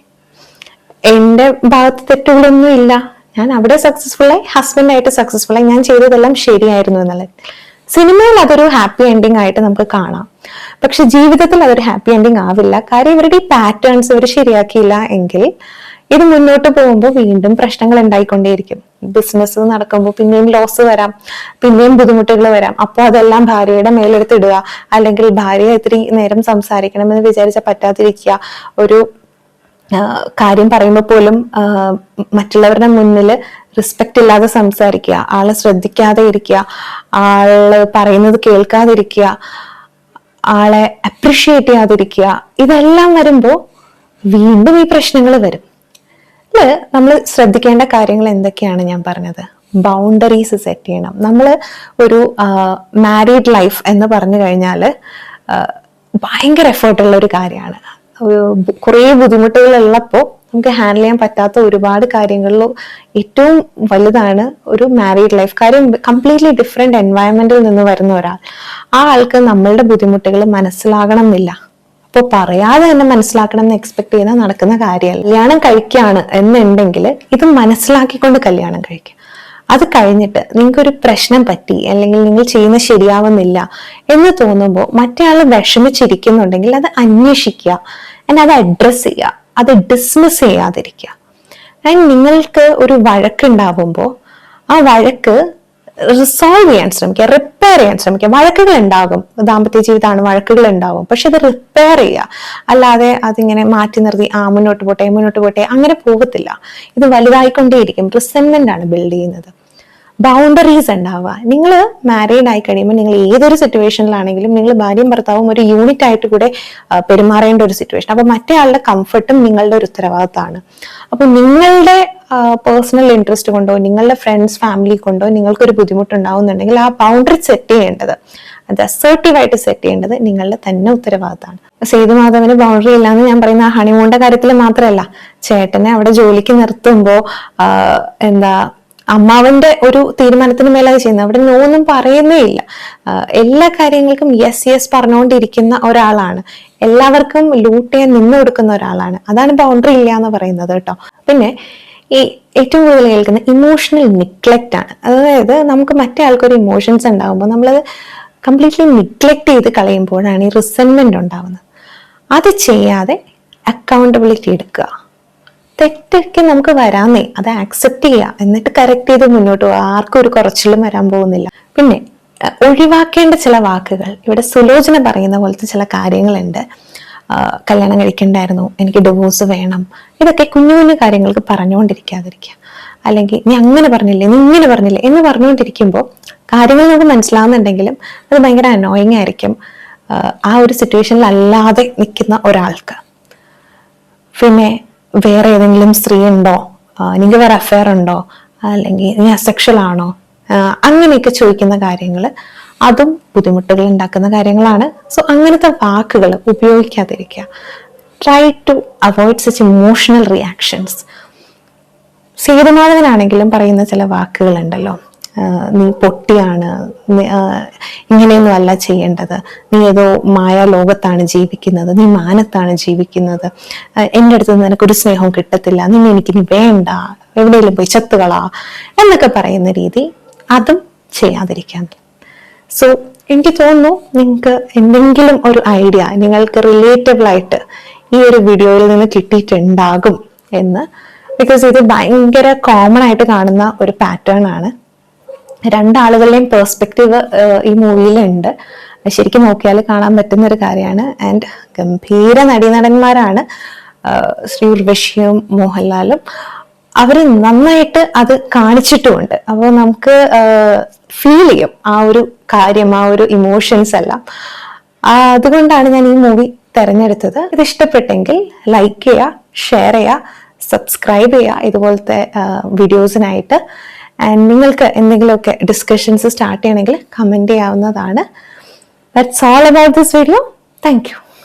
എൻ്റെ ഭാഗത്ത് തെറ്റുകളൊന്നും ഇല്ല, ഞാൻ അവിടെ സക്സസ്ഫുള്ളായി, ഹസ്ബൻഡായിട്ട് സക്സസ്ഫുള്ളായി, ഞാൻ ചെയ്തതെല്ലാം ശരിയായിരുന്നു എന്നുള്ളത്. സിനിമയിൽ അതൊരു ഹാപ്പി എൻഡിങ് ആയിട്ട് നമുക്ക് കാണാം. പക്ഷെ ജീവിതത്തിൽ അതൊരു ഹാപ്പി എൻഡിങ് ആവില്ല. കാര്യം ഇവരുടെ ഈ പാറ്റേൺസ് ഇവർ ശരിയാക്കിയില്ല എങ്കിൽ ഇത് മുന്നോട്ട് പോകുമ്പോൾ വീണ്ടും പ്രശ്നങ്ങൾ ഉണ്ടായിക്കൊണ്ടേയിരിക്കും. ബിസിനസ് നടക്കുമ്പോൾ പിന്നെയും ലോസ് വരാം, പിന്നെയും ബുദ്ധിമുട്ടുകൾ വരാം. അപ്പോൾ അതെല്ലാം ഭാര്യയുടെ മേലെടുത്തിടുക, അല്ലെങ്കിൽ ഭാര്യ ഇത്തിരി നേരം സംസാരിക്കണമെന്ന് വിചാരിച്ചാൽ പറ്റാതിരിക്കുക, ഒരു കാര്യം പറയുമ്പോൾ പോലും മറ്റുള്ളവരുടെ മുന്നിൽ റെസ്പെക്റ്റ് ഇല്ലാതെ സംസാരിക്കുക, ആളെ ശ്രദ്ധിക്കാതെ ഇരിക്കുക, ആള് പറയുന്നത് കേൾക്കാതിരിക്കുക, ആളെ അപ്രിഷിയേറ്റ് ചെയ്യാതിരിക്കുക, ഇതെല്ലാം വരുമ്പോൾ വീണ്ടും ഈ പ്രശ്നങ്ങൾ വരും. ഇതില് നമ്മൾ ശ്രദ്ധിക്കേണ്ട കാര്യങ്ങൾ എന്തൊക്കെയാണ് ഞാൻ പറഞ്ഞത്? ബൗണ്ടറീസ് സെറ്റ് ചെയ്യണം. നമ്മൾ ഒരു മാരീഡ് ലൈഫ് എന്ന് പറഞ്ഞു കഴിഞ്ഞാൽ ഭയങ്കര എഫേർട്ടുള്ള ഒരു കാര്യമാണ്. കുറേ ബുദ്ധിമുട്ടുകൾ ഉള്ളപ്പോൾ നമുക്ക് ഹാൻഡിൽ ചെയ്യാൻ പറ്റാത്ത ഒരുപാട് കാര്യങ്ങളിൽ ഏറ്റവും വലുതാണ് ഒരു മാരീഡ് ലൈഫ്. കാര്യം കംപ്ലീറ്റ്ലി ഡിഫറെന്റ് എൻവയറമെന്റിൽ നിന്ന് വരുന്ന ഒരാൾ, ആ ആൾക്ക് നമ്മളുടെ ബുദ്ധിമുട്ടുകൾ മനസ്സിലാകണം എന്നില്ല. അപ്പോൾ പറയാതെ തന്നെ മനസ്സിലാക്കണം എന്ന് എക്സ്പെക്ട് ചെയ്യുന്ന നടക്കുന്ന കാര്യമല്ല. കല്യാണം കഴിക്കുകയാണ് എന്നുണ്ടെങ്കിൽ ഇത് മനസ്സിലാക്കിക്കൊണ്ട് കല്യാണം കഴിക്കുക. അത് കഴിഞ്ഞിട്ട് നിങ്ങൾക്കൊരു പ്രശ്നം പറ്റി, അല്ലെങ്കിൽ നിങ്ങൾ ചെയ്യുന്ന ശരിയാവുന്നില്ല എന്ന് തോന്നുമ്പോൾ മറ്റേ ആൾ വിഷമിച്ചിരിക്കുന്നുണ്ടെങ്കിൽ അത് അന്വേഷിക്കുക, അത് അഡ്രസ് ചെയ്യുക, അത് ഡിസ്മിസ് ചെയ്യാതിരിക്കുക. ആൻഡ് നിങ്ങൾക്ക് ഒരു വഴക്കുണ്ടാവുമ്പോൾ ആ വഴക്ക് റിസോൾവ് ചെയ്യാൻ ശ്രമിക്കുക, റിപ്പയർ ചെയ്യാൻ ശ്രമിക്കുക. വഴക്കുകൾ ഉണ്ടാകും, ദാമ്പത്യ ജീവിതമാണ്, വഴക്കുകൾ ഉണ്ടാവും, പക്ഷെ അത് റിപ്പയർ ചെയ്യുക. അല്ലാതെ അതിങ്ങനെ മാറ്റി നിർത്തി മുന്നോട്ട് പോട്ടെ അങ്ങനെ പോകത്തില്ല. ഇത് വലുതായിക്കൊണ്ടേയിരിക്കും. റിസെന്റ്മെന്റ് ആണ് ബിൽഡ് ചെയ്യുന്നത്. ബൗണ്ടറീസ് ഉണ്ടാവുക. നിങ്ങൾ മാരീഡ് ആയി കഴിയുമ്പോൾ നിങ്ങൾ ഏതൊരു സിറ്റുവേഷനിലാണെങ്കിലും നിങ്ങൾ ഭാര്യയും ഭർത്താവും ഒരു യൂണിറ്റ് ആയിട്ട് കൂടെ പെരുമാറേണ്ട ഒരു സിറ്റുവേഷൻ. അപ്പൊ മറ്റേ ആളുടെ കംഫർട്ടും നിങ്ങളുടെ ഒരു ഉത്തരവാദിത്തമാണ്. അപ്പൊ നിങ്ങളുടെ പേഴ്സണൽ ഇൻട്രസ്റ്റ് കൊണ്ടോ നിങ്ങളുടെ ഫ്രണ്ട്സ് ഫാമിലി കൊണ്ടോ നിങ്ങൾക്കൊരു ബുദ്ധിമുട്ടുണ്ടാവുന്നുണ്ടെങ്കിൽ ആ ബൗണ്ടറി സെറ്റ് ചെയ്യേണ്ടത്, അത് അസേർട്ടീവായിട്ട് സെറ്റ് ചെയ്യേണ്ടത് നിങ്ങളുടെ തന്നെ ഉത്തരവാദിത്തമാണ്. സേതുമാധവന് ബൗണ്ടറി ഇല്ലാന്ന് ഞാൻ പറയുന്ന ആ ഹണിമൂണിന്റെ കാര്യത്തിൽ മാത്രമല്ല, ചേട്ടനെ അവിടെ ജോലിക്ക് നിർത്തുമ്പോ അമ്മാവന്റെ ഒരു തീരുമാനത്തിന് മേലെ അത് ചെയ്യുന്നത്. അവിടെ നോന്നും പറയുന്നേ ഇല്ല. എല്ലാ കാര്യങ്ങൾക്കും യെസ് പറഞ്ഞുകൊണ്ടിരിക്കുന്ന ഒരാളാണ്. എല്ലാവർക്കും ലൂട്ട് ചെയ്യാൻ നിന്ന് കൊടുക്കുന്ന ഒരാളാണ്. അതാണ് ബൗണ്ടറി ഇല്ല എന്ന് പറയുന്നത് കേട്ടോ. പിന്നെ ഈ ഏറ്റവും കൂടുതൽ കേൾക്കുന്ന ഇമോഷണൽ നിഗ്ലെക്റ്റ് ആണ്. അതായത് നമുക്ക് മറ്റേ ആൾക്കൊരു ഇമോഷൻസ് ഉണ്ടാകുമ്പോൾ നമ്മളത് കംപ്ലീറ്റ്ലി നിഗ്ലെക്ട് ചെയ്ത് കളയുമ്പോഴാണ് ഈ റിസെന്റ്മെന്റ് ഉണ്ടാവുന്നത്. അത് ചെയ്യാതെ അക്കൗണ്ടബിലിറ്റി എടുക്കുക. തെറ്റൊക്കെ നമുക്ക് വരാന്നേ, അത് ആക്സെപ്റ്റ് ചെയ്യുക, എന്നിട്ട് കറക്റ്റ് ചെയ്ത് മുന്നോട്ട് പോകുക. ആർക്കും ഒരു കുറച്ചിലും വരാൻ പോകുന്നില്ല. പിന്നെ ഒഴിവാക്കേണ്ട ചില വാക്കുകൾ, ഇവിടെ സുലോചന പറയുന്ന പോലത്തെ ചില കാര്യങ്ങളുണ്ട്. കല്യാണം കഴിക്കണ്ടായിരുന്നു, എനിക്ക് ഡിവോഴ്സ് വേണം, ഇതൊക്കെ കുഞ്ഞു കുഞ്ഞു കാര്യങ്ങൾക്ക് പറഞ്ഞുകൊണ്ടിരിക്കാതിരിക്കുക. അല്ലെങ്കിൽ നീ അങ്ങനെ പറഞ്ഞില്ലേ, നീ ഇങ്ങനെ പറഞ്ഞില്ലേ എന്ന് പറഞ്ഞുകൊണ്ടിരിക്കുമ്പോൾ കാര്യങ്ങൾ നമുക്ക് മനസ്സിലാവുന്നുണ്ടെങ്കിലും അത് ഭയങ്കര അനോയിങ് ആയിരിക്കും ആ ഒരു സിറ്റുവേഷനിൽ അല്ലാതെ നിൽക്കുന്ന ഒരാൾക്ക്. പിന്നെ വേറെ ഏതെങ്കിലും സ്ത്രീ ഉണ്ടോ, നിങ്ങൾക്ക് വേറെ അഫെയർ ഉണ്ടോ, അല്ലെങ്കിൽ നീ അസെക്ഷൽ ആണോ, അങ്ങനെയൊക്കെ ചോദിക്കുന്ന കാര്യങ്ങൾ അതും ബുദ്ധിമുട്ടുകൾ ഉണ്ടാക്കുന്ന കാര്യങ്ങളാണ്. സോ അങ്ങനത്തെ വാക്കുകൾ ഉപയോഗിക്കാതിരിക്കുക. Try to avoid such emotional reactions. സേതുമാധവനാണെങ്കിലും പറയുന്ന ചില വാക്കുകളുണ്ടല്ലോ, നീ പൊട്ടിയാണ്, ഇങ്ങനെയൊന്നും അല്ല ചെയ്യേണ്ടത്, നീ ഏതോ മായാ ലോകത്താണ് ജീവിക്കുന്നത്, നീ മാനത്താണ് ജീവിക്കുന്നത്, എൻ്റെ അടുത്ത് നിന്ന് നിനക്കൊരു സ്നേഹവും കിട്ടത്തില്ല, നിന്നെ എനിക്കിനി വേണ്ട, എവിടെയെങ്കിലും പോയി ചത്തുകളാ എന്നൊക്കെ പറയുന്ന രീതി, അതും ചെയ്യാതിരിക്കാൻ. സോ എനിക്ക് തോന്നുന്നു നിങ്ങൾക്ക് എന്തെങ്കിലും ഒരു ഐഡിയ നിങ്ങൾക്ക് റിലേറ്റബിൾ ആയിട്ട് ഈ ഒരു വീഡിയോയിൽ നിന്ന് കിട്ടിയിട്ടുണ്ടാകും എന്ന്. ബിക്കോസ് ഇത് ഭയങ്കര കോമൺ ആയിട്ട് കാണുന്ന ഒരു പാറ്റേൺ ആണ്. രണ്ടാളുകളുടെയും പേഴ്സ്പെക്റ്റീവ് ഈ മൂവിയിലുണ്ട്. ശരിക്കും നോക്കിയാൽ കാണാൻ പറ്റുന്ന ഒരു കാര്യമാണ്. ആൻഡ് ഗംഭീര നടീനടന്മാരാണ് ശ്രീ ഉർവശിയും മോഹൻലാലും. അവർ നന്നായിട്ട് അത് കാണിച്ചിട്ടുമുണ്ട്. അപ്പോൾ നമുക്ക് ഫീൽ ചെയ്യും ആ ഒരു കാര്യം, ആ ഒരു ഇമോഷൻസ് എല്ലാം. അതുകൊണ്ടാണ് ഞാൻ ഈ മൂവി തിരഞ്ഞെടുത്തത്. ഇത് ഇഷ്ടപ്പെട്ടെങ്കിൽ ലൈക്ക് ചെയ്യുക, ഷെയർ ചെയ്യുക, സബ്സ്ക്രൈബ് ചെയ്യുക ഇതുപോലത്തെ വീഡിയോസിനായിട്ട്. ആൻഡ് നിങ്ങൾക്ക് എന്തെങ്കിലുമൊക്കെ ഡിസ്കഷൻസ് സ്റ്റാർട്ട് ചെയ്യണമെങ്കിൽ കമൻറ്റ് ചെയ്യാവുന്നതാണ്. That's all about this video. Thank you.